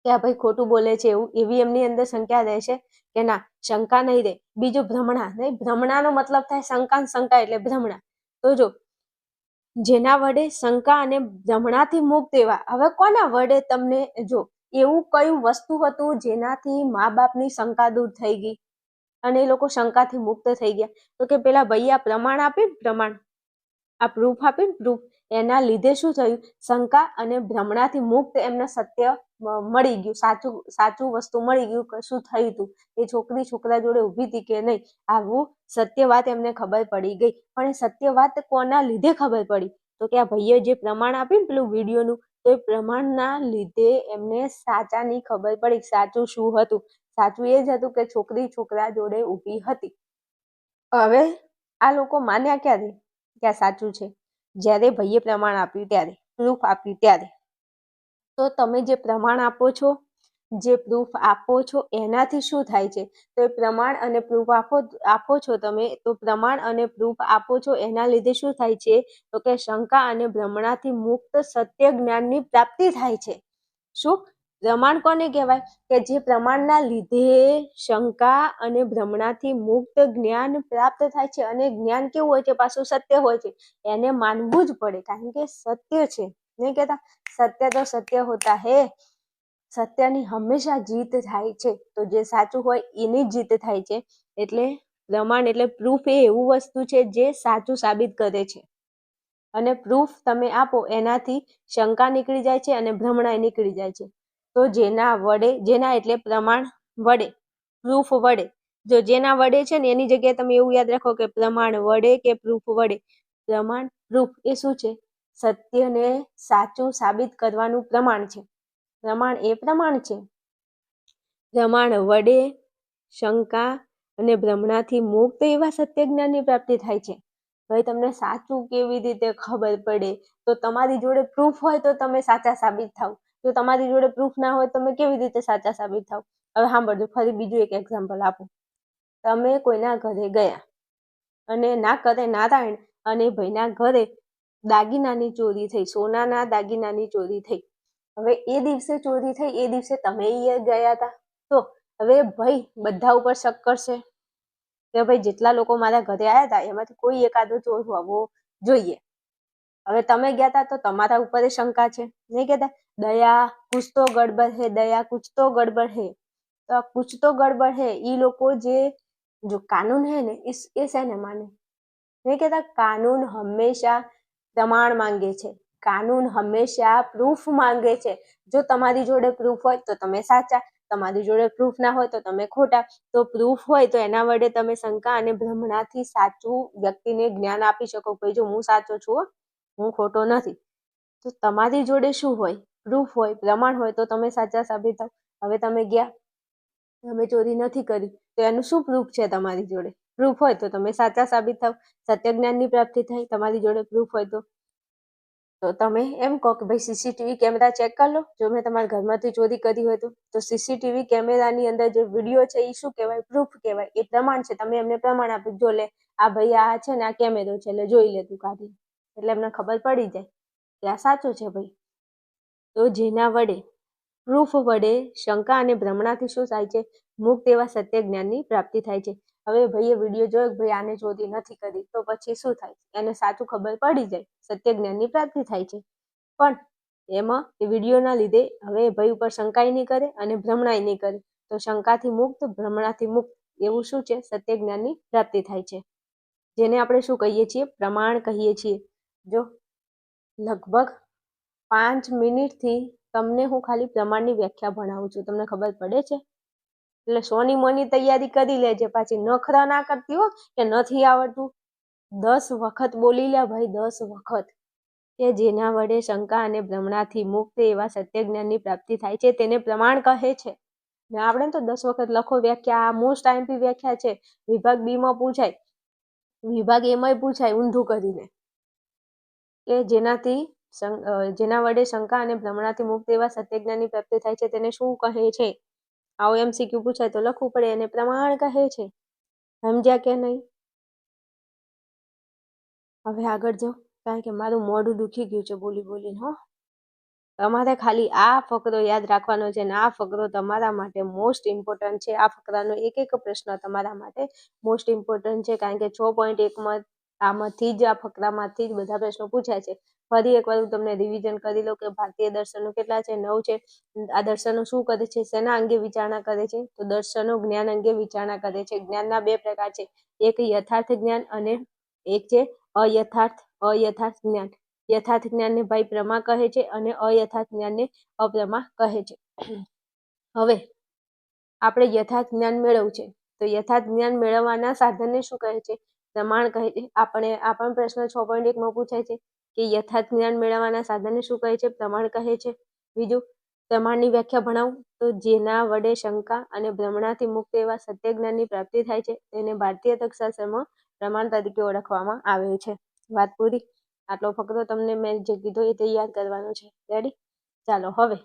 A: કે આ ભાઈ ખોટું બોલે છે એવી એમની અંદર શંકા રહેશે કે ના, શંકા નહીં રહે. બીજું ભ્રમણા. નહીં, ભ્રમણાનો મતલબ થાય શંકા, શંકા એટલે ભ્રમણા. તો જો જેના વડે શંકા અને ભ્રમણાથી મુક્ત એવા. હવે કોના વડે તમને જો એવું કયું વસ્તુ હતું જેનાથી મા બાપની શંકા દૂર થઈ ગઈ અને એ લોકો શંકાથી મુક્ત થઈ ગયા? તો કે પેલા ભાઈએ આ પ્રમાણ આપ્યું, પ્રમાણ આ પ્રૂફ આપ્યું, પ્રૂફ એના લીધે શું થયું? શંકા અને ભ્રમણાથી મુક્ત એમને સત્ય મળી ગયું, સાચું વસ્તુ મળી ગયું કે શું થયું હતું. એ છોકરી છોકરા જોડે ઊભી હતી કે નહીં, આવું સત્ય વાત એમને ખબર પડી ગઈ. પણ એ સત્ય વાત કોના લીધે ખબર પડી? તો કે આ ભાઈએ જે પ્રમાણ આપ્યું પેલું વિડીયોનું, તો એ પ્રમાણના લીધે એમને સાચાની ખબર પડી. સાચું શું હતું? સાચું એ જ હતું કે છોકરી છોકરા જોડે ઊભી હતી. હવે આ લોકો માન્યા ક્યારે કે આ સાચું છે? જ્યારે ભાઈએ પ્રમાણ આપ્યું ત્યારે, પ્રૂફ આપ્યું ત્યારે. તો તમે જે પ્રમાણ આપો છો, જે પ્રૂફ આપો છો, એનાથી શું થાય છે? તો એ પ્રમાણ અને પ્રૂફ આપો છો તમે, તો પ્રમાણ અને પ્રૂફ આપો છો એના લીધે શું થાય છે? તો કે શંકા અને ભ્રમણાથી મુક્ત સત્ય જ્ઞાનની પ્રાપ્તિ થાય છે. શું? પ્રમાણ કોને કહેવાય? કે જે પ્રમાણના લીધે શંકા અને ભ્રમણાથી મુક્ત જ્ઞાન પ્રાપ્ત થાય છે. અને જ્ઞાન કેવું હોય છે? પાછું સત્ય હોય છે. એને માનવું જ પડે, કારણ કે સત્ય છે. નહીં કહેતા સત્ય તો સત્ય હોતા હે, સત્યની હંમેશા જીત થાય છે. તો જે સાચું હોય એની જીત થાય છે. એટલે પ્રમાણ એટલે પ્રૂફ એ એવું વસ્તુ છે જે સાચું સાબિત કરે છે. અને પ્રૂફ તમે આપો એનાથી શંકા નીકળી જાય છે અને ભ્રમણા નીકળી જાય છે. તો જેના એટલે પ્રમાણ વડે, પ્રૂફ વડે. જો જેના વડે છે ને એની જગ્યાએ તમે એવું યાદ રાખો કે પ્રમાણ વડે કે પ્રૂફ વડે. પ્રમાણ, પ્રૂફ એ શું છે? સત્યને સાચું સાબિત કરવાનું પ્રમાણ છે. પ્રમાણ એ પ્રમાણ છે. પ્રમાણ વડે શંકા અને ભ્રમણાથી મુક્ત એવા સત્ય જ્ઞાનની પ્રાપ્તિ થાય છે. હવે તમને સાચું કેવી રીતે ખબર પડે? તો તમારી જોડે પ્રૂફ હોય તો તમે સાચા સાબિત થાવ. જો તમારી જોડે પ્રૂફ ના હોય તમે કેવી રીતે સાચા સાબિત થાવ? હવે સાંભળજો, ફરી બીજું એક એક્ઝામ્પલ આપું. તમે કોઈના ઘરે ગયા અને ના કરે નારાયણ અને ભાઈના ઘરે દાગીનાની ચોરી થઈ, સોનાના દાગીનાની ચોરી થઈ. હવે એ દિવસે ચોરી થઈ, એ દિવસે તમે ગયા હતા. તો હવે ભાઈ બધા ઉપર શક કરશે કે ભાઈ જેટલા લોકો મારા ઘરે આવ્યા હતા એમાંથી કોઈ એકાદો ચોર હોવો જોઈએ. હવે તમે ગયા હતા તો તમારા ઉપર શંકા છે. નહીં કહેતા દયા કુછ તો ગડબડ હે, દયા કુછ તો ગડબડ હે. તો આ કુછ તો ગડબડ હે એ લોકો જે જો કાનૂન હે ને એ શેને માને? નહીં કહેતા કાનૂન હંમેશા પ્રમાણ માંગે છે, કાનૂન હંમેશા પ્રૂફ માંગે છે. જો તમારી જોડે પ્રૂફ હોય તો તમે સાચા, તમારી જોડે પ્રૂફ ના હોય તો તમે ખોટા. તો પ્રૂફ હોય તો એના વડે તમે શંકા અને ભ્રમણાથી સાચું વ્યક્તિને જ્ઞાન આપી શકો. ભાઈ જો હું સાચો છું, હું ખોટો નથી. તો તમારી જોડે શું હોય? પ્રૂફ હોય, પ્રમાણ હોય તો તમે સાચા સાબિત થાવ. હવે તમે ગયા, તમે ચોરી નથી કરી, તો એનું શું પ્રૂફ છે તમારી જોડે? પ્રૂફ હોય તો તમે સાચા સાબિત થાવ, સત્ય જ્ઞાનની પ્રાપ્તિ થાય. તમારી જોડે પ્રૂફ હોય તો તમે એમ કહો કે ભાઈ સીસીટીવી કેમેરા ચેક કરી લો. જો મેં તમારા ઘરમાંથી ચોરી કરી હોય તો સીસીટીવી કેમેરાની અંદર જે વિડીયો છે એ શું કહેવાય? પ્રૂફ કહેવાય. એ પ્રમાણ છે. તમે એમને પ્રમાણ આપ્યું, જો લે આ ભાઈ આ છે ને આ કેમેરો છે, એટલે જોઈ લે તું કાઢી. એટલે એમને ખબર પડી જાય કે આ સાચું છે ભાઈ. તો જેના વડે, પ્રૂફ વડે શંકા અને ભ્રમણાથી શું થાય છે? મુક્ત એવા સત્ય જ્ઞાનની પ્રાપ્તિ થાય છે. હવે ભાઈએ વિડીયો જોયો કે ભાઈ આને ચોરી નથી કરી, તો પછી શું થાય? એને સાચું ખબર પડી જાય, સત્ય જ્ઞાનની પ્રાપ્તિ થાય છે. પણ એમાં એ વિડીયોના લીધે હવે ભાઈ ઉપર શંકાય નહીં કરે અને ભ્રમણાય નહીં કરે. તો શંકાથી મુક્ત, ભ્રમણાથી મુક્ત એવું શું છે? સત્ય જ્ઞાનની પ્રાપ્તિ થાય છે. જેને આપણે શું કહીએ છીએ? પ્રમાણ કહીએ છીએ. જો લગભગ 5 મિનિટથી તમને હું ખાલી પ્રમાણની વ્યાખ્યા ભણાવું છું. તમને ખબર પડે છે? એટલે સોની મોની તૈયારી કરી લેજે, પાછી નખરા ના કરતી હો કે નથી આવડતું. 10 વખત બોલી લ્યા ભાઈ, 10 વખત, કે જેના વડે શંકા અને ભ્રમણાથી મુક્ત એવા સત્ય જ્ઞાનની પ્રાપ્તિ થાય છે તેને પ્રમાણ કહે છે. ને આપણે તો 10 વખત લખો વ્યાખ્યા. આ મોસ્ટ આઈએમપી વ્યાખ્યા છે. વિભાગ બી માં પૂછાય, વિભાગ એ માં પૂછાય ઊંધું કરીને, કે જેના વડે શંકા અને ભ્રમણાથી મુક્ત એવા સત્ય જ્ઞાનની પ્રાપ્તિ થાય છે તેને શું કહે છે? આવો MCQ પૂછાય તો લખવું પડે, એને પ્રમાણ કહે છે. સમજ્યા કે નહીં? હવે આગળ જાઓ, કારણ કે મારું મોઢું દુખી ગયું છે બોલી બોલીને. હો, તમારે ખાલી આ ફકરો યાદ રાખવાનો છે ને આ ફકરો તમારા માટે મોસ્ટ ઇમ્પોર્ટન્ટ છે. આ ફકરાનો એક એક પ્રશ્ન તમારા માટે મોસ્ટ ઇમ્પોર્ટન્ટ છે, કારણ કે 6.1માં આમાંથી જ, આ ફકરામાંથી જ બધા પ્રશ્નો પૂછાય છે. ફરી એકવાર હું તમને રિવિઝન કરી લઉં કે ભારતીય દર્શનો કેટલા છે? 9 છે. આ દર્શનો શું કરે છે? શેના અંગે વિચારણા કરે છે? તો દર્શનો જ્ઞાન અંગે વિચારણા કરે છે. જ્ઞાનના બે પ્રકાર છે, એક યથાર્થ જ્ઞાન અને એક છે અયથાર્થ જ્ઞાન. યથાર્થ જ્ઞાનને ભાઈ પ્રમા કહે છે અને અયથાર્થ જ્ઞાનને અપ્રમા કહે છે. હવે આપણે યથાર્થ જ્ઞાન મેળવવું છે, તો યથાર્થ જ્ઞાન મેળવવાના સાધનને શું કહે છે? પ્રમાણ કહે છે. આ પણ પ્રશ્ન 6.1માં પૂછાય છે કે યથાર્થ જ્ઞાન મેળવવાના સાધનને શું કહે છે? પ્રમાણ કહે છે. બીજું, પ્રમાણની વ્યાખ્યા ભણાવું તો જેના વડે શંકા અને ભ્રમણાથી મુક્ત એવા સત્ય જ્ઞાનની પ્રાપ્તિ થાય છે તેને ભારતીય તર્કશાસ્ત્રમાં પ્રમાણ તરીકે ઓળખવામાં આવે છે. વાત પૂરી. આટલો ફકરો તમને મેં જે કીધો એ યાદ કરવાનો છે. રેડી? ચાલો, હવે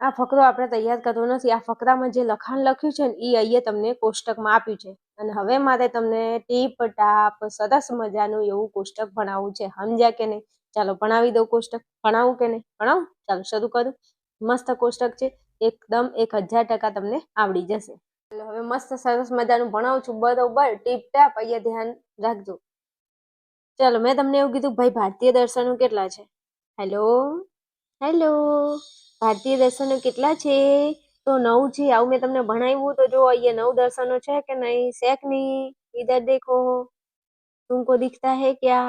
A: આ ફકરો આપણે તૈયાર કરવો નથી. આ ફકરામાં જે લખાણ લખ્યું છે ને એ અહીંયા તમને કોષ્ટકમાં આપ્યું છે, અને હવે મારે તમને ટીપ ટાપ સરસ મજાનું એવું કોષ્ટક ભણાવવું છે. સમજ્યા કે નહીં? ચાલો ભણાવી દઉં કોષ્ટક. ભણાવું કે નહીં? ભણાવું? ચાલો શરૂ કરું. મસ્ત કોષ્ટક છે, એકદમ 1000% તમને આવડી જશે. ચાલો હવે મસ્ત સરસ મજાનું ભણાવું છું, બરોબર. ટીપ ટાપ અહીંયા ધ્યાન રાખજો. ચાલો, મેં તમને એવું કીધું ભાઈ ભારતીય દર્શનો કેટલા છે? હેલો હેલો, ભારતીય દર્શનો કેટલા છે? તો 9 છે. આવું મેં તમને ભણાવ્યું તો જો અહીંયા 9 દર્શનો છે કે નહીં? છે કે નહીં? इधर देखो, तुमको दिखता है क्या?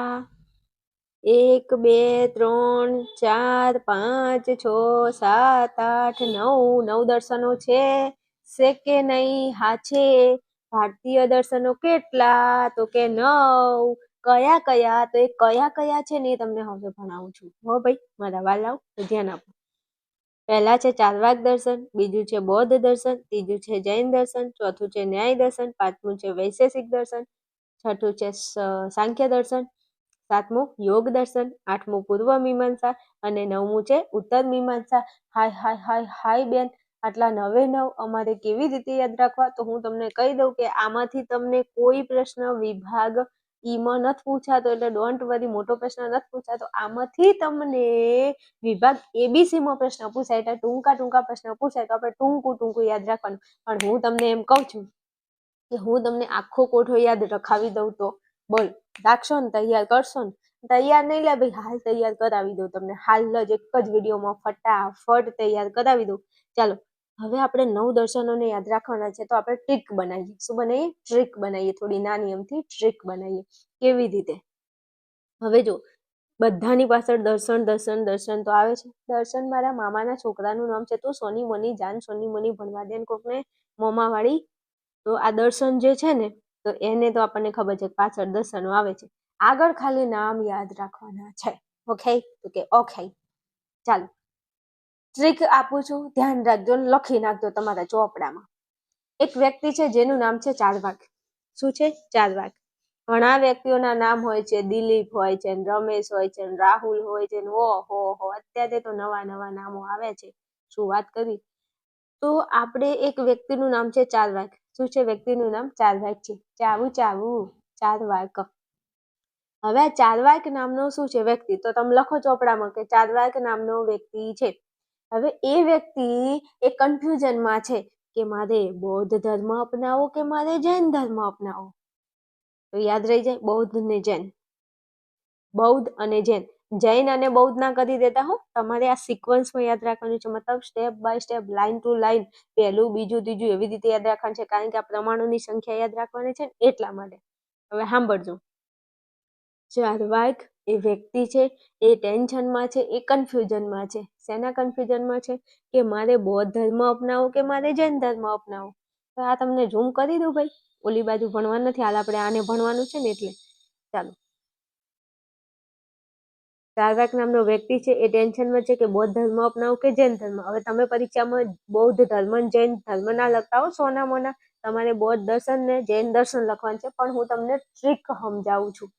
A: 1 2 3 4 5 6 7 8 9, 9 દર્શનો છે કે નહીં? હા છે. ભારતીય દર્શનો કેટલા? તો કે 9. કયા કયા? તો એ કયા કયા છે ને એ તમને હવે ભણાવું છું. હો ભાઈ મારા વાલાઓ, તો ધ્યાન આપો. પહેલા છે ચાર્વાક દર્શન, બીજું છે બૌદ્ધ દર્શન, ત્રીજું છે જૈન દર્શન, ચોથું છે ન્યાય દર્શન, પાંચમું છે વૈશેષિક દર્શન, છઠ્ઠું છે સાંખ્ય દર્શન, સાતમું યોગ દર્શન, આઠમું પૂર્વ મીમાંસા અને નવમું છે ઉત્તર મીમાંસા. હાય હાય હાય હાય બેન, આટલા 9 અમારે કેવી રીતે યાદ રાખવા? તો હું તમને કહી દઉં કે આમાંથી તમને કોઈ પ્રશ્ન વિભાગ ઈમાં નથી પૂછાતો, એટલે ડોન્ટ વરી. મોટો પ્રશ્ન નથી પૂછાતો. આમાંથી તમને વિભાગ ABC માં પ્રશ્ન પૂછાય, એટલે ટૂંકા પ્રશ્ન પૂછાય તો આપણે ટૂંકું યાદ રાખવાનું. પણ હું તમને એમ કહું છું કે હું તમને આખો કોઠો યાદ રખાવી દઉં તો બોલ, રાખશો ને? તૈયાર કરશો ને? તૈયાર નહીં લે ભાઈ, હાલ તૈયાર કરાવી દઉં તમને. હાલ જ એક જ વિડીયોમાં ફટાફટ તૈયાર કરાવી દઉં. ચાલો, હવે આપણે 9 દર્શનોને યાદ રાખવાના છે, તો આપણે ટ્રીક બનાવીએ. શું બનાવીએ? ટ્રીક બનાવીએ. થોડી નાની અમથી ટ્રીક બનાવીએ. કેવી રીતે? હવે જો, બધાની પાછળ દર્શન દર્શન દર્શન તો આવે છે. દર્શન મારા મામાના છોકરાનું નામ છે, તો સોની મોની જાન સોની મોની ભણવા દે ને કોકને મોમાવાળી. તો આ દર્શન જે છે ને, તો એને તો આપણને ખબર છે પાછળ દર્શનો આવે છે. આગળ ખાલી નામ યાદ રાખવાના છે. ઓકે? તો કે ઓકે. ચાલો, ટ્રીક આપું છું, ધ્યાન રાખજો, લખી નાખજો તમારા ચોપડામાં. એક વ્યક્તિ છે જેનું નામ છે ચાર્વાક. શું છે? ચાર્વાક. ઘણા વ્યક્તિઓના નામ હોય છે, દિલીપ હોય છે, રમેશ હોય છે, રાહુલ હોય છે, ઓહો અત્યારે તો નવા નામો આવે છે. શું વાત કરી? તો આપણે એક વ્યક્તિનું નામ છે ચાર્વાક. શું છે? વ્યક્તિનું નામ ચાર્વાક છે. ચાર્વાક. હવે આ ચાર્વાક નામનો શું છે? વ્યક્તિ. તો તમે લખો ચોપડામાં કે ચાર્વાક નામનો વ્યક્તિ છે. હવે એ વ્યક્તિ એ કન્ફ્યુઝનમાં છે કે મારે બૌદ્ધ ધર્મ અપનાવો કે મારે જૈન ધર્મ અપનાવો. તો યાદ રહી જાય, બૌદ્ધ અને જૈન. બૌદ્ધ અને જૈન. જૈન અને બૌદ્ધ ના કરી દેતા હો. તમારે આ સિક્વન્સમાં યાદ રાખવાનું છે, મતલબ step by step, line to line, પહેલું બીજું ત્રીજું એવી રીતે યાદ રાખવાનું છે, કારણ કે આ પ્રમાણોની સંખ્યા યાદ રાખવાની છે એટલા માટે. હવે સાંભળજો. ચાર્વાક એ વ્યક્તિ છે, એ ટેન્શનમાં છે, એ કન્ફ્યુઝનમાં છે. શેના કન્ફ્યુઝનમાં છે? કે મારે બૌદ્ધ ધર્મ અપનાવો કે મારે જૈન ધર્મ અપનાવો. તો આ તમને ઝૂમ કરી દઉં ભાઈ, ઓલી બાજુ ભણવા નથી, હાલ આપણે આને ભણવાનું છે ને એટલે ચાલો. ચાર્વાક નામનો વ્યક્તિ છે એ ટેન્શનમાં છે કે બૌદ્ધ ધર્મ અપનાવું કે જૈન ધર્મ. હવે તમે પરીક્ષામાં બૌદ્ધ ધર્મ જૈન ધર્મ ના લખતા હો સોના મોના, તમારે બૌદ્ધ દર્શન ને જૈન દર્શન લખવાનું છે, પણ હું તમને ટ્રીક સમજાવું છું.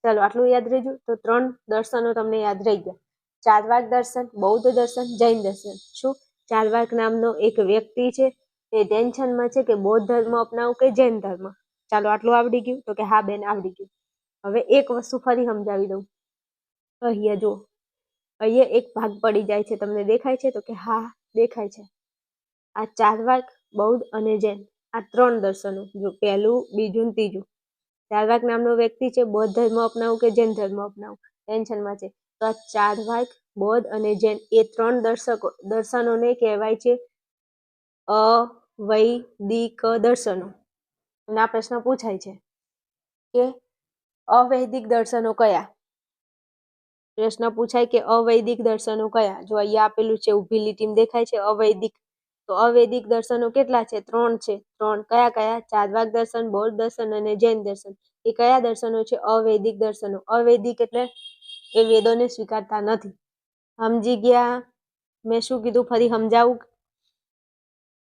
A: ચાલો આટલું યાદ રહી ગયું. તો 3 દર્શનો તમને યાદ રહી ગયા: ચાર્વાક દર્શન, બૌદ્ધ દર્શન, જૈન દર્શન. શું ચાર્વાક નામનો એક વ્યક્તિ છે એ ટેન્શનમાં છે કે બૌદ્ધ ધર્મ અપનાવું કે જૈન ધર્મ. ચાલો આટલું આવડી ગયું? તો કે હા બેન આવડી ગયું. હવે એક વસ્તુ ફરી સમજાવી દઉં. અહીંયા જો, અહીંયા એક ભાગ પડી જાય છે, તમને દેખાય છે? તો કે હા દેખાય છે. આ ચાર્વાક, બૌદ્ધ અને જૈન, આ 3 દર્શનો. જો પહેલું, બીજું ને ત્રીજું. ચાર્વાક નામનો વ્યક્તિ છે, બૌદ્ધ ધર્મ અપનાવું કે જૈન ધર્મ અપનાવું, ટેન્શનમાં છે. તો આ ચાર્વાક, બૌદ્ધ અને જૈન એ 3 દર્શનોને કહેવાય છે અવૈદિક દર્શનો. અને આ પ્રશ્ન પૂછાય છે કે અવૈદિક દર્શનો કયા? પ્રશ્ન પૂછાય કે અવૈદિક દર્શનો કયા? જો અહીંયા આપેલું છે, ઊભી લીટીમાં દેખાય છે અવૈદિક. તો અવૈદિક દર્શનો કેટલા છે? 3 છે. 3 કયા કયા? ચાર્વાક દર્શન, બૌદ્ધ દર્શન અને જૈન દર્શન. એ કયા દર્શનો છે? અવૈદિક દર્શનો. અવૈદિક એટલે એ વેદોને સ્વીકારતા નથી. સમજી ગયા? મેં શું કીધું ફરી સમજાવું?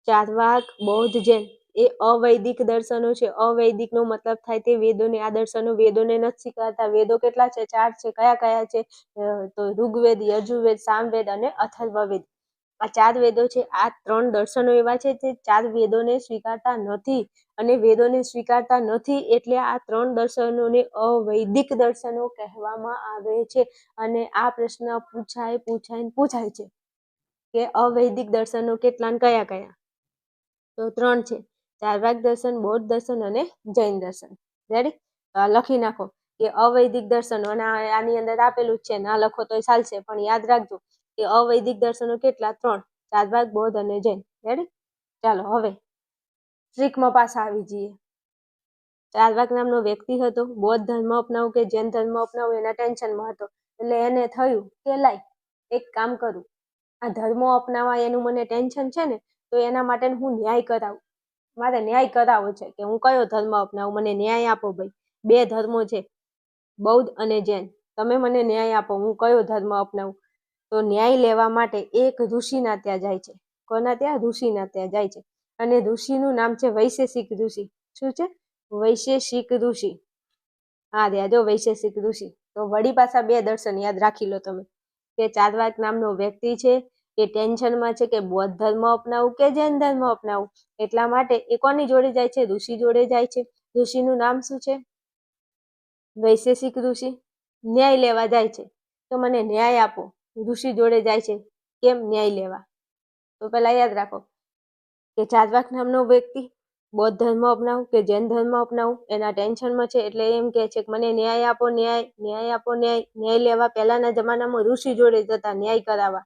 A: ચાર્વાક, બૌદ્ધ, જૈન એ અવૈદિક દર્શનો છે. અવૈદિક નો મતલબ થાય તે વેદોને, આ દર્શનો વેદોને નથી સ્વીકારતા. વેદો કેટલા છે? 4 છે. કયા કયા છે? તો ઋગ્વેદ, યજુર્વેદ, સામવેદ અને અથર્વવેદ. આ 4 વેદો છે. આ 3 દર્શનો એવા છે જે 4 વેદોને સ્વીકારતા નથી. અને વેદોને સ્વીકારતા નથી એટલે આ 3 દર્શનોને અવૈદિક દર્શનો કહેવામાં આવે છે. અને આ પ્રશ્ન પૂછાય છે કે અવૈદિક દર્શનો કેટલા ને કયા કયા? તો 3 છે: ચાર્વાક દર્શન, બૌદ્ધ દર્શન અને જૈન દર્શન. રેડી? લખી નાખો કે અવૈદિક દર્શનો, અને આની અંદર આપેલું છે, ના લખો તો ચાલશે, પણ યાદ રાખજો કે અવૈદિક દર્શનો કેટલા? 3: ચાર્વાક, બૌદ્ધ અને જૈન. રેડી? ચાલો હવે ટ્રીકમાં પાછા આવી જઈએ. ચાર્વાક નામનો વ્યક્તિ હતો, બૌદ્ધ ધર્મ અપનાવું કે જૈન ધર્મ અપનાવું એના ટેન્શનમાં હતો. એટલે એને થયું કે લાય એક કામ કરું, આ ધર્મો અપનાવવા એનું મને ટેન્શન છે ને, તો એના માટે હું ન્યાય કરાવું. મારે ન્યાય કરાવવો છે કે હું કયો ધર્મ અપનાવું, મને ન્યાય આપો ભાઈ. 2 ધર્મો છે, બૌદ્ધ અને જૈન. તમે મને ન્યાય આપો, હું કયો ધર્મ અપનાવું. તો ન્યાય લેવા માટે એક ઋષિના ત્યાં જાય છે. કોના ત્યાં? ઋષિના ત્યાં જાય છે. અને ઋષિનું નામ છે વૈશેષિક ઋષિ. શું છે? વૈશેષિક ઋષિ. હા રહ્યા જો વૈશેષિક ઋષિ. તો વળી પાછા 2 દર્શન યાદ રાખી લો તમે કે ચાર્વાક નામનો વ્યક્તિ છે એ ટેન્શનમાં છે કે બૌદ્ધ ધર્મ અપનાવું કે જૈન ધર્મ અપનાવું. એટલા માટે એ કોની જોડે જાય છે? ઋષિ જોડે જાય છે. ઋષિનું નામ શું છે? વૈશેષિક ઋષિ. ન્યાય લેવા જાય છે. તો મને ન્યાય આપો. ઋષિ જોડે જાય છે. કેમ? ન્યાય લેવા. તો પેલા યાદ રાખો કે ચાર્વાક નામનો વ્યક્તિ બૌદ્ધ ધર્મ અપનાવું કે જૈન ધર્મ અપનાવું એના ટેન્શનમાં છે. એટલે એમ કહે છે કે મને ન્યાય આપો, ન્યાય આપો. ન્યાય લેવા પહેલાના જમાનામાં ઋષિ જોડે જતા ન્યાય કરાવવા.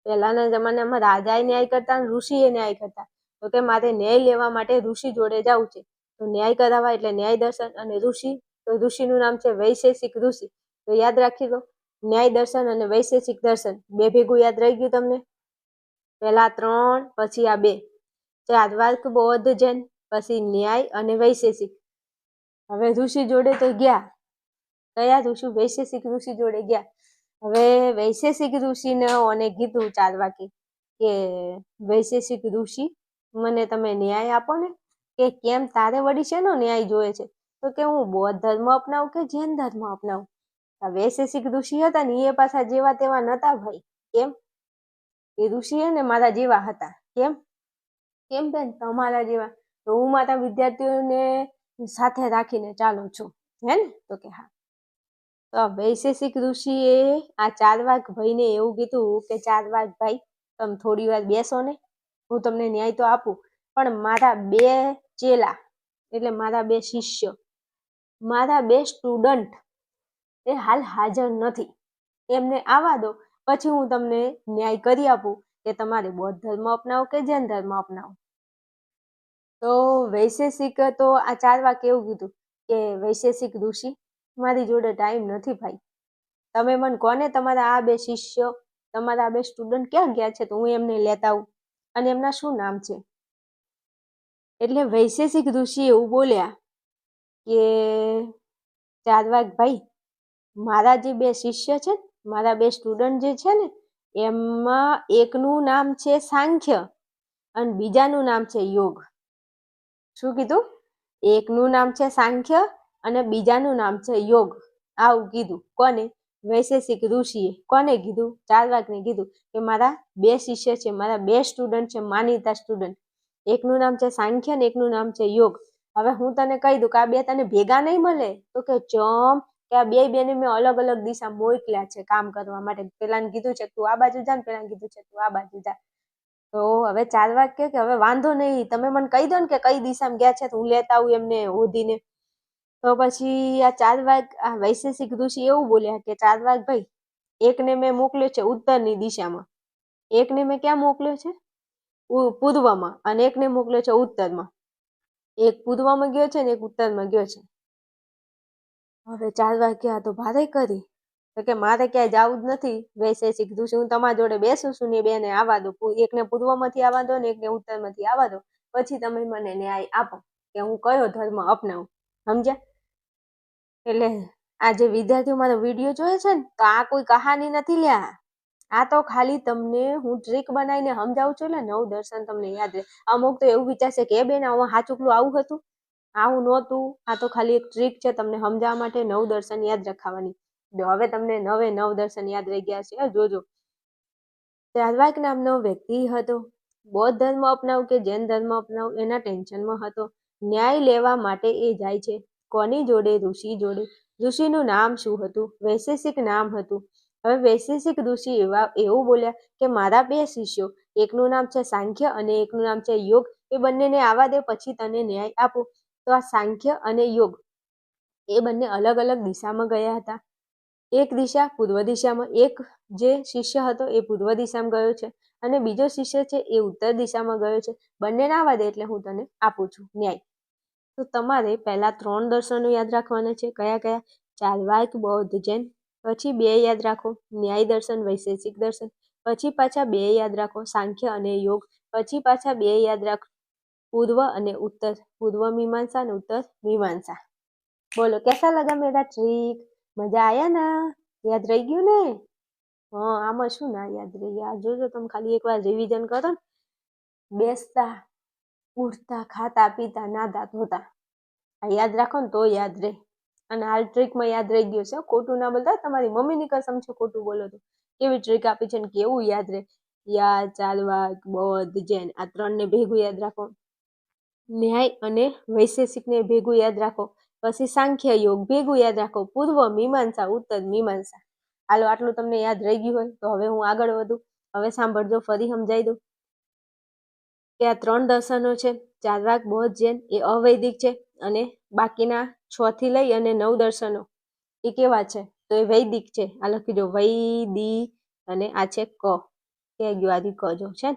A: પહેલાના જમાનામાં રાજાએ ન્યાય કરતા અને ઋષિએ ન્યાય કરતા. તો કે મારે ન્યાય લેવા માટે ઋષિ જોડે જવું છે. તો ન્યાય કરાવવા એટલે ન્યાય દર્શન. અને ઋષિ, તો ઋષિનું નામ છે વૈશેષિક ઋષિ. તો યાદ રાખી લો, ન્યાય દર્શન અને વૈશેષિક દર્શન 2 ભેગું યાદ રહી ગયું તમને? પહેલા 3, પછી આ 2. ચાર્વાક, બૌદ્ધ, જૈન, પછી ન્યાય અને વૈશેષિક. હવે ઋષિ જોડે તો ગયા. કયા ઋષિ? વૈશેષિક ઋષિ જોડે ગયા. હવે વૈશેષિક ઋષિને ઓને કીધું ચાર્વાકે કે વૈશેષિક ઋષિ મને તમે ન્યાય આપો ને. કે કેમ? તારે વળી શેનો ન્યાય જોઈએ છે? તો કે હું બૌદ્ધ ધર્મ અપનાવું કે જૈન ધર્મ અપનાવું. આ વૈશેષિક ઋષિ હતા ને એ પાછા જેવા તેવા નતા ભાઈ. કેમ? એ ઋષિ ને મારા જેવા હતા. કેમ? કેમ બેન તમારા જેવા? તો હું મારા વિદ્યાર્થીઓને સાથે રાખીને ચાલું છું, હે ને? તો કે હા. તો વૈશેષિક ઋષિએ આ ચાર્વાક ભાઈને એવું કીધું કે ચાર્વાક ભાઈ તમે થોડી વાર બેસો ને, હું તમને ન્યાય તો આપું, પણ મારા 2 ચેલા એટલે મારા 2 શિષ્ય, મારા 2 સ્ટુડન્ટ એ હાલ હાજર નથી. એમને આવવા દો, પછી હું તમને ન્યાય કરી આપું કે તમારે બૌદ્ધ ધર્મ અપનાવો કે જૈન ધર્મ અપનાવો. તો વૈશેષિક તો આ ચાર્વાક એવું કીધું કે વૈશેષિક ઋષિ મારી જોડે ટાઈમ નથી ભાઈ. તમે મને કોને તમારા આ 2 શિષ્ય, તમારા આ 2 સ્ટુડન્ટ ક્યાં ગયા છે? તો હું એમને લેતા આવું. અને એમના શું નામ છે? એટલે વૈશેષિક ઋષિ એવું બોલ્યા કે ચાર્વાક ભાઈ, મારા જે 2 શિષ્ય છે, મારા 2 સ્ટુડન્ટ જે છે ને, એમાં એકનું નામ છે સાંખ્ય અને બીજાનું નામ છે યોગ. શું કીધું? એકનું નામ છે સાંખ્ય અને બીજાનું નામ છે યોગ. આવું કીધું. કોને? વૈશેષિક ઋષિએ. કોને કીધું? ચાર્વાકને કીધું કે મારા 2 શિષ્ય છે, મારા 2 સ્ટુડન્ટ છે, માનીતા સ્ટુડન્ટ. એકનું નામ છે સાંખ્ય અને એકનું નામ છે યોગ. હવે હું તને કહી દઉં કે આ 2 તને ભેગા નહીં મળે. તો કે ચમ કે આ 2 બેને મેં અલગ અલગ દિશા મોકલ્યા છે કામ કરવા માટે. પેલાને કીધું છે તું આ બાજુ જા ને પેલાને કીધું છે તું આ બાજુ જા. તો હવે ચાર્વાક કે હવે વાંધો નહીં, તમે મને કહી દો ને કે કઈ દિશામાં ગયા છે તો હું લેતા આવું એમને શોધીને. તો પછી આ ચાર્વાક, આ વૈશેષિક ઋષિ એવું બોલ્યા કે ચાર્વાક ભાઈ, એકને મેં મોકલ્યો છે ઉત્તરની દિશામાં, એકને મેં ક્યાં મોકલ્યો છે? પૂર્વમાં, અને એકને મોકલ્યો છે ઉત્તરમાં. એક પૂર્વમાં ગયો છે ને એક ઉત્તરમાં ગયો છે. હવે ચાર્વાક ગયા તો ભારે કરી તો કે મારે ક્યાંય જવું જ નથી વૈશેષિક ઋષિ, હું તમારા જોડે બેસું છું ને બેને આવવા દો, એકને પૂર્વમાંથી આવવા દો ને એકને ઉત્તરમાંથી આવવા દો, પછી તમે મને ન્યાય આપો કે હું કયો ધર્મ અપનાવું. સમજ્યા? એટલે આ જે વિદ્યાર્થીઓ મારો વિડીયો જોયે છે ને, તો આ કોઈ કહાની નથી લ્યા, આ તો ખાલી તમને હું ટ્રીક બનાવીને સમજાવું છું એટલે 9 દર્શન તમને યાદ રહે. અમુક તો એવું વિચારશે કે બેન આવું હાચુકલું આવું હતું, આવું નહોતું, આ તો ખાલી એક ટ્રીક છે તમને સમજાવવા માટે 9 દર્શન યાદ રખાવાની. હવે તમને 9 દર્શન યાદ રહી ગયા છે. જોજો. ચાર્વાક નામનો વ્યક્તિ હતો, બૌદ્ધ ધર્મ અપનાવું કે જૈન ધર્મ અપનાવું એના ટેન્શનમાં હતો. ન્યાય લેવા માટે એ જાય છે. કોની જોડે? ઋષિ જોડે. ઋષિનું નામ શું હતું? વૈશેષિક નામ હતું. હવે વૈશેષિક ઋષિ એવું બોલ્યા કે મારા 2 શિષ્યો, એકનું નામ છે સાંખ્ય અને એકનું નામ છે યોગ, એ બંનેને આવવા દે પછી તને ન્યાય આપું. તો આ સાંખ્ય અને યોગ એ બંને અલગ અલગ દિશામાં ગયા હતા. એક દિશા પૂર્વ દિશામાં, એક જે શિષ્ય હતો એ પૂર્વ દિશામાં ગયો છે અને બીજો શિષ્ય છે એ ઉત્તર દિશામાં ગયો છે. બંનેને આવવા દે એટલે હું તને આપું છું ન્યાય. તો તમારે પહેલા 3 દર્શનો યાદ રાખવાના છે. કયા કયા? ચાર્વાક, બૌદ્ધ, જૈન. પછી 2 યાદ રાખો, ન્યાય દર્શન, વૈશેષિક દર્શન. પછી પાછા 2 યાદ રાખો, સાંખ્ય અને યોગ. પછી પાછા 2 યાદ રાખો, પૂર્વ અને ઉત્તર, પૂર્વ મીમાંસા અને ઉત્તર મીમાંસા. બોલો કેસા લગા મેરા ટ્રીક? મજા આયા ના? યાદ રહી ગયું ને? હા, આમાં શું ના યાદ રહી? યાર જોજો તમે ખાલી એકવાર રિવિઝન કરો ને, બેસતા, ઉઠતા, ખાતા, પીતા, નાતા, ધોતા, આ યાદ રાખો ને તો યાદ રહે. અને હાલ ટ્રીકમાં યાદ રહી ગયું છે, ખોટું ના બોલતા. તમારી મમ્મીની કસમ છે ખોટું બોલો તો. કેવી ટ્રીક આપી છે ને કેવું યાદ રહે. યાદ, ચાર્વાક, બૌદ્ધ, જૈન આ 3 ને ભેગું યાદ રાખો. ન્યાય અને વૈશેષિક ને ભેગું યાદ રાખો. પછી સાંખ્ય યોગ ભેગું યાદ રાખો. પૂર્વ મીમાંસા, ઉત્તર મીમાંસા. હાલો, આટલું તમને યાદ રહી ગયું હોય તો હવે હું આગળ વધું. હવે સાંભળજો, ફરી સમજાઈ દઉં કે આ 3 દર્શનો છે, ચાર્વાક, બૌદ્ધ, જૈન, એ અવૈદિક છે અને બાકીના 6 થી લઈ અને 9 દર્શનો એ કેવા છે? તો એ વૈદિક છે. આ લખી દો વૈદિક અને આ છે ક. કે ગયો આદિ ક જો છે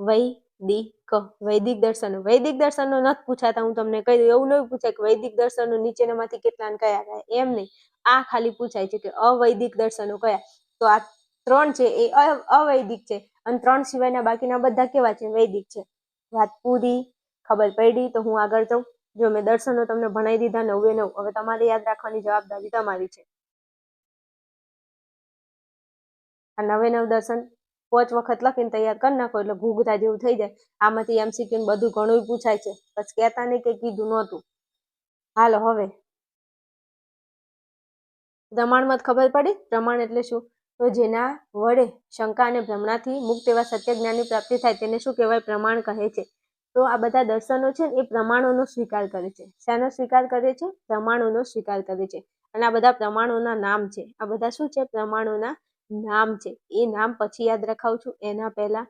A: વૈદિક દર્શનો. વૈદિક દર્શનો નથી પૂછાતા, હું તમને કહી દઉં. એવું નહીં પૂછાય કે વૈદિક દર્શનો નીચેનામાંથી કેટલાને કયા કયા, એમ નહીં. આ ખાલી પૂછાય છે કે અવૈદિક દર્શનો કયા. તો આ 3 છે એ અવૈદિક છે અને 3 સિવાયના બાકીના બધા કેવા છે? વૈદિક છે. વાત પૂરી? ખબર પડી? તો હું આગળ જાઉં. જો મેં દર્શનો તમને ભણાવી દીધા 9 એ 9. હવે તમારે યાદ રાખવાની જવાબદારી તમારી છે. આ 9 એ 9 દર્શન 5 વખત લખીને તૈયાર કરી નાખો એટલે ઘૂઘરા જેવું થઈ જાય. આમાંથી MCQ ને બધું ઘણું પૂછાય છે. પછી કહેતા નહીં કે કીધું નહોતું. હાલો, હવે પ્રમાણમાં ખબર પડી? પ્રમાણ એટલે શું? તો જેના વડે શંકા અને ભ્રમણાથી મુક્ત એવા સત્ય જ્ઞાનની પ્રાપ્તિ થાય તેને શું કહેવાય? પ્રમાણ કહે છે. તો આ બધા દર્શનો છે એ પ્રમાણોનો સ્વીકાર કરે છે. શાનો સ્વીકાર કરે છે? પ્રમાણોનો સ્વીકાર કરે છે. અને આ બધા પ્રમાણોના નામ છે. આ બધા શું છે? પ્રમાણોના નામ છે. એ નામ પછી યાદ રખાવું છું. એના પહેલા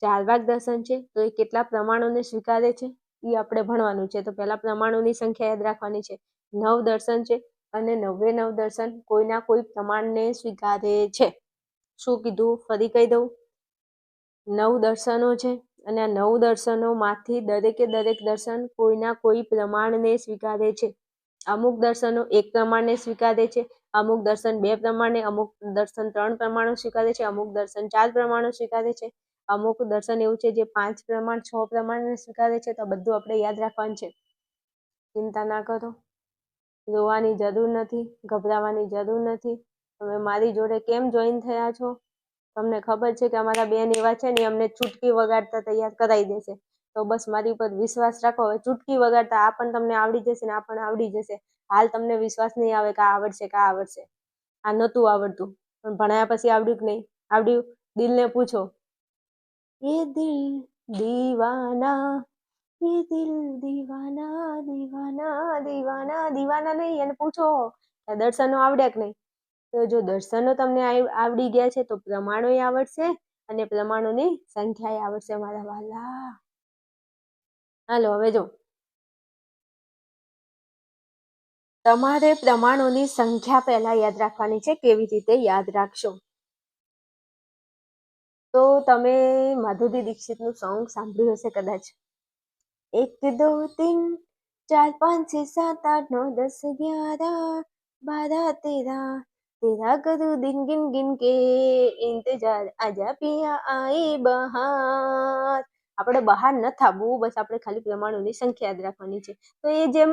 A: ચાર્વાક દર્શન છે તો એ કેટલા પ્રમાણોને સ્વીકારે છે એ આપણે ભણવાનું છે. તો પહેલા પ્રમાણોની સંખ્યા યાદ રાખવાની છે. 9 દર્શન છે અને 9 એ 9 દર્શન કોઈના કોઈ પ્રમાણને સ્વીકારે છે. શું કીધું? ફરી કહી દઉં. 9 દર્શનો છે અને આ 9 દર્શનોમાંથી દરેકે દરેક દર્શન કોઈના કોઈ પ્રમાણને સ્વીકારે છે. અમુક દર્શનો 1 પ્રમાણને સ્વીકારે છે, અમુક દર્શન 2 પ્રમાણને, અમુક દર્શન 3 પ્રમાણો સ્વીકારે છે, અમુક દર્શન 4 પ્રમાણો સ્વીકારે છે અમુક દર્શન એવું છે જે 5 પ્રમાણ 6 પ્રમાણને સ્વીકારે છે. તો બધું આપણે યાદ રાખવાનું છે. ચિંતા ના કરો, રોવાની જરૂર નથી, ગભરાવાની જરૂર નથી. તમે મારી જોડે કેમ જોઈન થયા છો? તમને ખબર છે કે અમારા બેન એવા છે ને અમને ચૂટકી વગાડતા તૈયાર કરાવી દેશે. તો બસ મારી ઉપર વિશ્વાસ રાખો. હવે ચૂટકી વગાડતા આ પણ તમને આવડી જશે ને આ પણ આવડી જશે. હાલ તમને વિશ્વાસ નહીં આવે કે આ આવડશે કે આ આવડશે. આ નહોતું આવડતું, પણ ભણ્યા પછી આવડ્યું કે નહીં? આવડ્યું. દિલને પૂછો, ये दिल दीवाना, ये दिल दीवाना दीवाना दीवाना दीवाना નહીં, એને પૂછો કે દર્શનો આવડ્યા કે નહીં. તો જો દર્શનો તમને આવડી ગયા છે તો પ્રમાણોય આવડશે અને પ્રમાણોની સંખ્યાએ આવડશે મારા વાલા. હાલો હવે જો, તમારે પ્રમાણોની સંખ્યા પહેલા યાદ રાખવાની છે. કેવી રીતે યાદ રાખશો? તો તમે માધુરી દીક્ષિતનું સોંગ સાંભળ્યું હશે કદાચ. 1 2 3 4 5 6 7 8 9 10 11 12 13 तेरा करूं दिन गिन गिन के इंतजार आजा पिया आई बहार. આપણે બહાર ન થાવું, બસ આપણે ખાલી પ્રમાણોની સંખ્યા યાદ રાખવાની છે. તો એ જેમ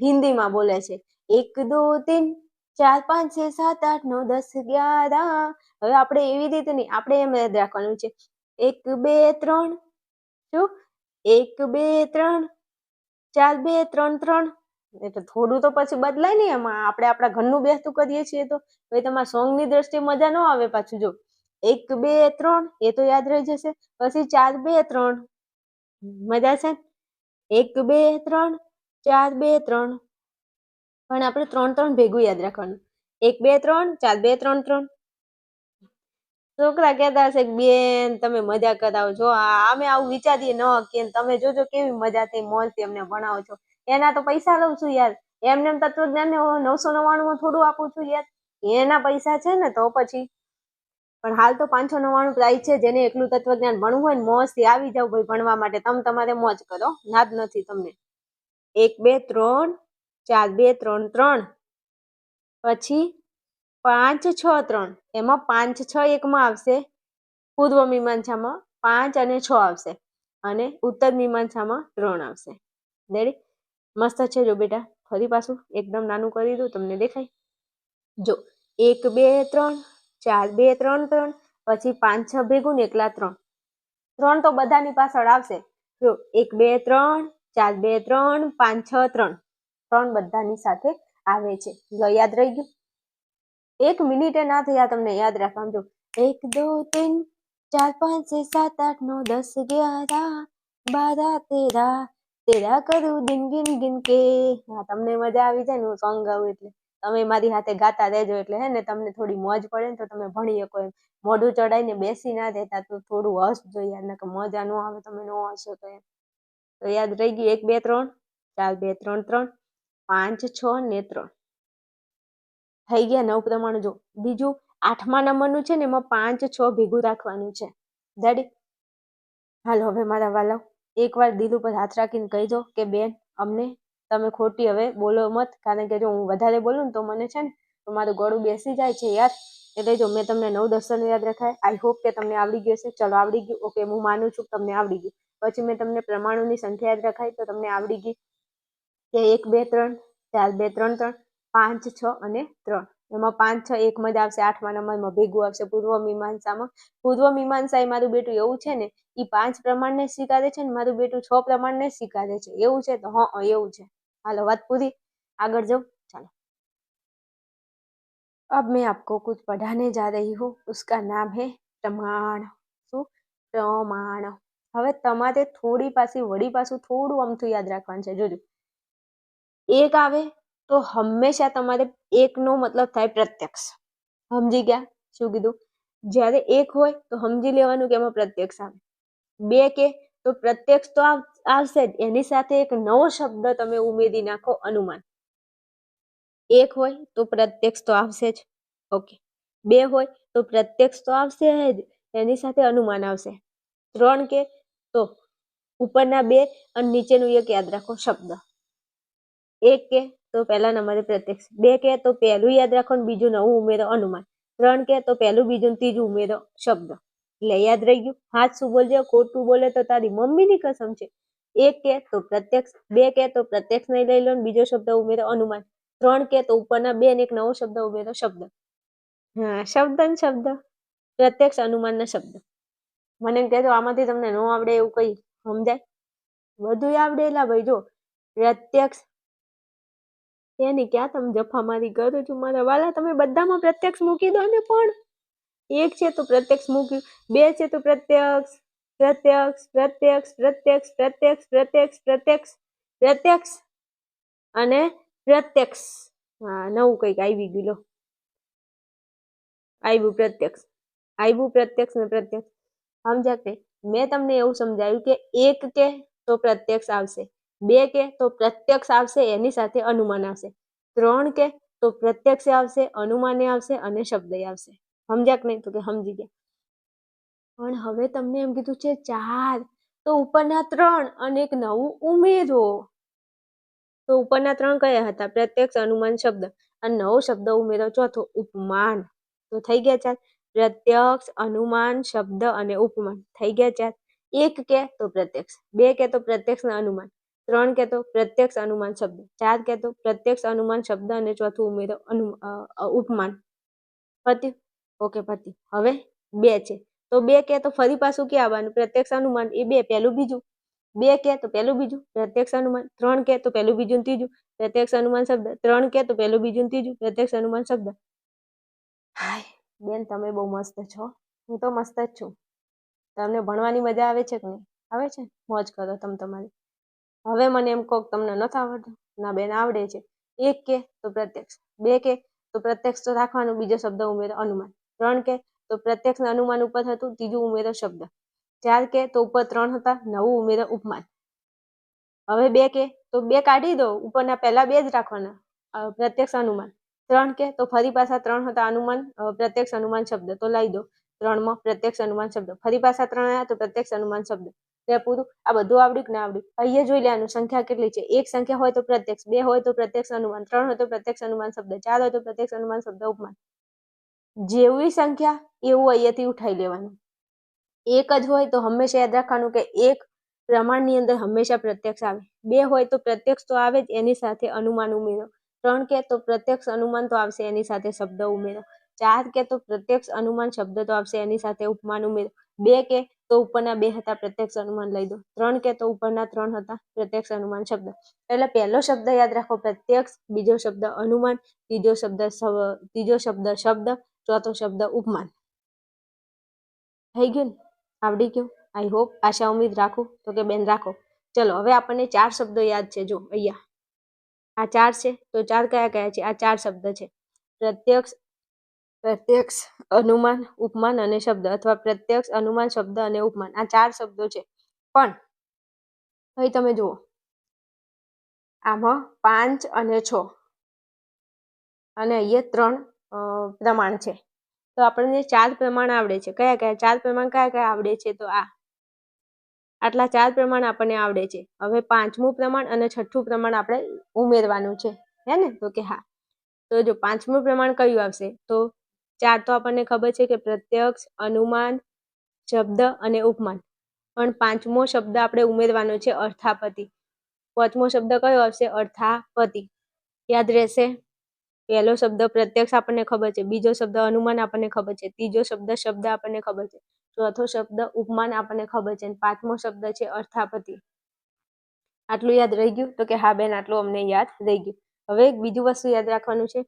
A: હિન્દીમાં બોલે છે 1 2 3 4 5 6 7 8 9 10 11. હવે આપણે એવી રીતે નહીં, આપણે એમ યાદ રાખવાનું છે 1 2 3 શું 1 2 3 4 2 3 3. એટલે થોડું તો પછી બદલાય ને એમાં. આપણે આપણા ઘરનું બેસતું કરીએ છીએ તો ભાઈ તમારા સોંગની દ્રષ્ટિએ મજા ન આવે. પાછું જો 1 2 3 એ તો યાદ રહી જશે. પછી 4 2 3 મજા છે. 1 2 3 4 2 3 પણ આપણે 3 3 ભેગું યાદ રાખવાનું. 1 2 3 4 2 3 3. છોકરા કહેતા હશે કે બેન તમે મજા કરાવો છો. અમે આવું વિચારીએ ન કે તમે જોજો કેવી મજા થઈ મોજથી અમને ભણાવો છો. એના તો પૈસા લઉં છું યાર. એમને તત્વજ્ઞાન 999 થોડું આપું છું યાર. એના પૈસા છે ને તો પછી. પણ હાલ તો 599 પ્રાઇસ છે. જેને એકલું તત્વજ્ઞાન ભણવું હોય ને મોજથી આવી જાવ ભાઈ ભણવા માટે. તમે તમારે મોજ કરો, ના જ નથી તમને. 1 2 3 4 2 3 3 પછી 5 6 3. એમાં 5 6 એકમાં આવશે. પૂર્વ મીમાંસામાં 5 અને 6 આવશે અને ઉત્તર મીમાંસામાં 3 આવશે. રેડી? મસ્ત છે. જો બેટા ફરી પાછું એકદમ નાનું કરી દઉં, તમને દેખાય? જો 1 2 3 4 2 3 3 પછી 5 6 ભેગું ને એકલા 3. 3 તો બધાની પાછળ આવશે. જો 1 2 3 4 2 3 5 6 3. 3 બધાની સાથે આવે છે. યાદ રહી ગયું? 1 મિનિટે ના થયા તમને યાદ રાખવાનું. જો 1 2 3 4 5 6 7 8 9 10 11 12 13 તેરા કરું દિન ગિન ગિન કે. હા, તમને મજા આવી જાય ને હું સોંગ ગાઉં એટલે. તમે મારી હાથે ગાતા રહેજો એટલે હે ને તમને થોડી મોજ પડે ને તો તમે ભણી શકો એમ. મોઢું ચડાઈને બેસી ના દેતા તો થોડું હસજો યાર, નકર મજા ન આવે તમે ન હસો તો એમ. તો યાદ રહી ગયું 1 2 3 4 2 3 3 5 6 ને 3 થઈ ગયા 9 પ્રમાણ. જો બીજું 8મા નંબરનું છે ને એમાં 5 6 ભેગું રાખવાનું છે. રેડી? હાલો હવે મારા વાલાઓ એકવાર દિલ ઉપર હાથ રાખીને કહી દો કે બેન અમને તમે ખોટી હવે બોલો મત. કારણ કે જો હું વધારે બોલું ને તો મને છે ને તો મારું ગળું બેસી જાય છે યાર. એટલે જો મેં તમને 9 દર્શન યાદ રખાય. આઈ હોપ કે તમને આવડી ગયું છે. ચલો આવડી ગયું. ઓકે, હું માનું છું તમને આવડી ગયું. પછી મેં તમને પ્રમાણોની સંખ્યા યાદ રખાય તો તમને આવડી ગઈ કે 1 2 3 4 2 3 3 5 6 અને 3. એમાં 5 6 એકમાં જ આવશે. 8મા નંબરમાં ભેગું આવશે પૂર્વ મીમાંસામાં. પૂર્વ મીમાંસા એ મારું બેટું એવું છે ને એ 5 પ્રમાણને સ્વીકારે છે ને મારું બેટું 6 પ્રમાણને સ્વીકારે છે. એવું છે? તો હા એવું છે. હાલો વાત પૂરી. આગળ જાઓ. ચાલો अब मैं आपको कुछ पढ़ाने जा रही हूँ. उसका नाम है प्रमाण. શું? પ્રમાણ. હવે તમારે થોડી પાછી વળી પાછું થોડું અમથું યાદ રાખવાનું છે. જોજો 1 આવે તો હંમેશા તમારે 1 નો મતલબ થાય પ્રત્યક્ષ. સમજી ગયા શું કીધું? જ્યારે 1 હોય તો સમજી લેવાનું કે એમાં પ્રત્યક્ષ આવે. 2 કે તો પ્રત્યક્ષ તો આવશે જ, એની સાથે એક નવો શબ્દ તમે ઉમેરી નાખો, અનુમાન. 1 હોય તો પ્રત્યક્ષ તો આવશે જ. ઓકે. 2 હોય તો પ્રત્યક્ષ તો આવશે જ, એની સાથે અનુમાન આવશે. 3 કે તો ઉપરના 2 અને નીચેનું 1 યાદ રાખો શબ્દ. 1 કે તો પહેલા નંબરે પ્રત્યક્ષ. 2 કે તો પહેલું યાદ રાખો ને બીજું નવું ઉમેરો, અનુમાન. 3 કે તો પહેલું બીજું ત્રીજું ઉમેરો શબ્દ. એટલે યાદ રહી ગયું. સાચું બોલજો, ખોટું બોલે તો તારી મમ્મીની કસમ છે. 1 કે તો પ્રત્યક્ષ, 2 કે તો પ્રત્યક્ષ નહીં લઈ લો ને બીજો શબ્દ ઉમેરો અનુમાન, 3 કે તો ઉપરના 2 ને એક નવો શબ્દ ઉમેરો શબ્દ. હા, શબ્દ ને શબ્દ, પ્રત્યક્ષ અનુમાન ના શબ્દ. મને એમ કહેજો આમાંથી તમને ન આવડે એવું કઈ સમજાય? બધું આવડેલા ભાઈ. જો પ્રત્યક્ષ એની ક્યાં તમે જફામારી કરો છો મારા વાલા, તમે બધામાં પ્રત્યક્ષ મૂકી દો ને. પણ 1 છે તો પ્રત્યક્ષ મૂક્યું, 2 છે તો પ્રત્યક્ષ, પ્રત્યક્ષ, પ્રત્યક્ષ, પ્રત્યક્ષ, પ્રત્યક્ષ, પ્રત્યક્ષ, પ્રત્યક્ષ, પ્રત્યક્ષ અને પ્રત્યક્ષ. હા, નવું કંઈક આવી ગયું. લો, આવ્યું પ્રત્યક્ષ, આવ્યું પ્રત્યક્ષ ને પ્રત્યક્ષ. સમજ્યા કે? મેં તમને એવું સમજાવ્યું કે 1 કે તો પ્રત્યક્ષ આવશે, 2 કે તો પ્રત્યક્ષ આવશે એની સાથે અનુમાન આવશે, 3 કે તો પ્રત્યક્ષ આવશે, અનુમાને આવશે અને શબ્દ આવશે. સમજ્યા કે નહીં? તો કે સમજી ગયા. પણ હવે તમને એમ કીધું છે 4, તો ઉપરના 3 અને એક નવું ઉમેરો. તો ઉપરના 3 કયા હતા? પ્રત્યક્ષ, અનુમાન, શબ્દ. અને નવો શબ્દ ઉમેરો ચોથો, ઉપમાન. તો થઈ ગયા 4. પ્રત્યક્ષ, અનુમાન, શબ્દ અને ઉપમાન થઈ ગયા 4. 1 કે તો પ્રત્યક્ષ, 2 કે તો પ્રત્યક્ષ ને અનુમાન, 3 કે તો પ્રત્યક્ષ, અનુમાન, શબ્દ, 4 કે તો પ્રત્યક્ષ, અનુમાન, શબ્દ અને ચોથું ઉમેરો ઉપમાન. પત્યું? ઓકે, પત્યું. હવે 2 છે તો 2 કે તો ફરી પાછું ક્યાં આવવાનું? પ્રત્યક્ષ, અનુમાન. એ 2 પહેલું બીજું. 2 કે તો પહેલું બીજું, પ્રત્યક્ષ, અનુમાન. 3 કે તો પહેલું બીજું ત્રીજું, પ્રત્યક્ષ, અનુમાન, શબ્દ. 3 કે તો પહેલું બીજું ત્રીજું, પ્રત્યક્ષ, અનુમાન, શબ્દ. હાય બેન, તમે બહુ મસ્ત છો. હું તો મસ્ત જ છું. તમને ભણવાની મજા આવે છે કે નહીં? આવે છે? મોજ કરો તમે તમારી. હવે મને એમ કહો તમને નથી આવડતું? ના બેન, આવડે છે. 1 કે તો પ્રત્યક્ષ, 2 કે તો પ્રત્યક્ષ તો રાખવાનું, બીજો શબ્દ ઉમેરો અનુમાન. 3 કે તો પ્રત્યક્ષ અનુમાન ઉપર હતું, ત્રીજું ઉમેરો શબ્દ. 4 કે તો ઉપર 3 હતા, નવું ઉમેરો ઉપમાન. હવે 2 કે તો 2 કાઢી દો, ઉપરના પહેલા 2 જ રાખવાના, પ્રત્યક્ષ, અનુમાન. 3 કે તો ફરી પાછા 3 હતા, અનુમાન, પ્રત્યક્ષ, અનુમાન, શબ્દ. તો લઈ દો 3 માં પ્રત્યક્ષ, અનુમાન, શબ્દ. ફરી પાછા 3 આવ્યા તો પ્રત્યક્ષ, અનુમાન, શબ્દ. એટલે પૂરું. આ બધું આવડ્યું કે ના આવડ્યું? અહીંયા જોઈ લેવાનું સંખ્યા કેટલી છે. 1 સંખ્યા હોય તો પ્રત્યક્ષ, 2 હોય તો પ્રત્યક્ષ, અનુમાન, 3 હોય તો પ્રત્યક્ષ, અનુમાન, શબ્દ, 4 હોય તો પ્રત્યક્ષ, અનુમાન, શબ્દ, ઉપમાન. જેવી સંખ્યા એવું અહીંયાથી ઉઠાઈ લેવાનું. 1 જ હોય તો હંમેશા યાદ રાખવાનું કે 1 પ્રમાણની અંદર હંમેશા પ્રત્યક્ષ આવે. 2 હોય તો પ્રત્યક્ષ તો આવે જ, એની સાથે અનુમાન ઉમેરો. 3 કે તો પ્રત્યક્ષ, અનુમાન તો આવશે, એની સાથે શબ્દ ઉમેરો. 4 કે તો પ્રત્યક્ષ, અનુમાન, શબ્દ તો આવશે, એની સાથે ઉપમાન ઉમેરો. 2 કે તો ઉપરના 2 હતા, પ્રત્યક્ષ, અનુમાન લઈ દો. 3 કે તો ઉપરના 3 હતા, પ્રત્યક્ષ, અનુમાન, શબ્દ. એટલે પહેલો શબ્દ યાદ રાખો પ્રત્યક્ષ, બીજો શબ્દ અનુમાન, ત્રીજો શબ્દ શબ્દ, ચોથો શબ્દ ઉપમાન. થઈ ગયું ને? આવડી ગયું? આઈ હોપ, આશા ઉમ્મીદ રાખું તો કે બેન રાખો. ચલો, હવે આપણને 4 શબ્દો યાદ છે. જો અહીંયા આ 4 છે તો 4 કયા કયા છે? આ 4 શબ્દ છે. પ્રત્યક્ષ, અનુમાન, ઉપમાન અને શબ્દ, અથવા પ્રત્યક્ષ, અનુમાન, શબ્દ અને ઉપમાન. આ 4 શબ્દો છે. પણ અહીં તમે જુઓ, આમાં 5 અને 6 અને અહીંયા 3 પ્રમાણ છે. તો આપણને 4 પ્રમાણ આવડે છે. કયા કયા 4 પ્રમાણ કયા કયા આવડે છે? તો આટલા 4 પ્રમાણ આપણને આવડે છે. હવે 5મું પ્રમાણ અને 6થું પ્રમાણ આપણે ઉમેરવાનું છે. હે ને? તો કે હા. તો જો 5મું પ્રમાણ કયું આવશે? તો 4 તો આપણને ખબર છે કે પ્રત્યક્ષ, અનુમાન, શબ્દ અને ઉપમાન. પણ 5મો શબ્દ આપણે ઉમેરવાનો છે, અર્થાપતિ. 5મો શબ્દ કયો આવશે? અર્થાપતિ. યાદ રહેશે? પહેલો શબ્દ પ્રત્યક્ષ આપણને ખબર છે, બીજો શબ્દ અનુમાન આપણને ખબર છે, ત્રીજો શબ્દ આપણને ખબર છે, ચોથો શબ્દ ઉપમાન આપણને ખબર છે, અને 5મો શબ્દ છે અર્થાપતિ. આટલું યાદ રહી ગયું? તો કે હા બેન, આટલું અમને યાદ રહી ગયું. હવે એક બીજું વસ્તુ યાદ રાખવાનું છે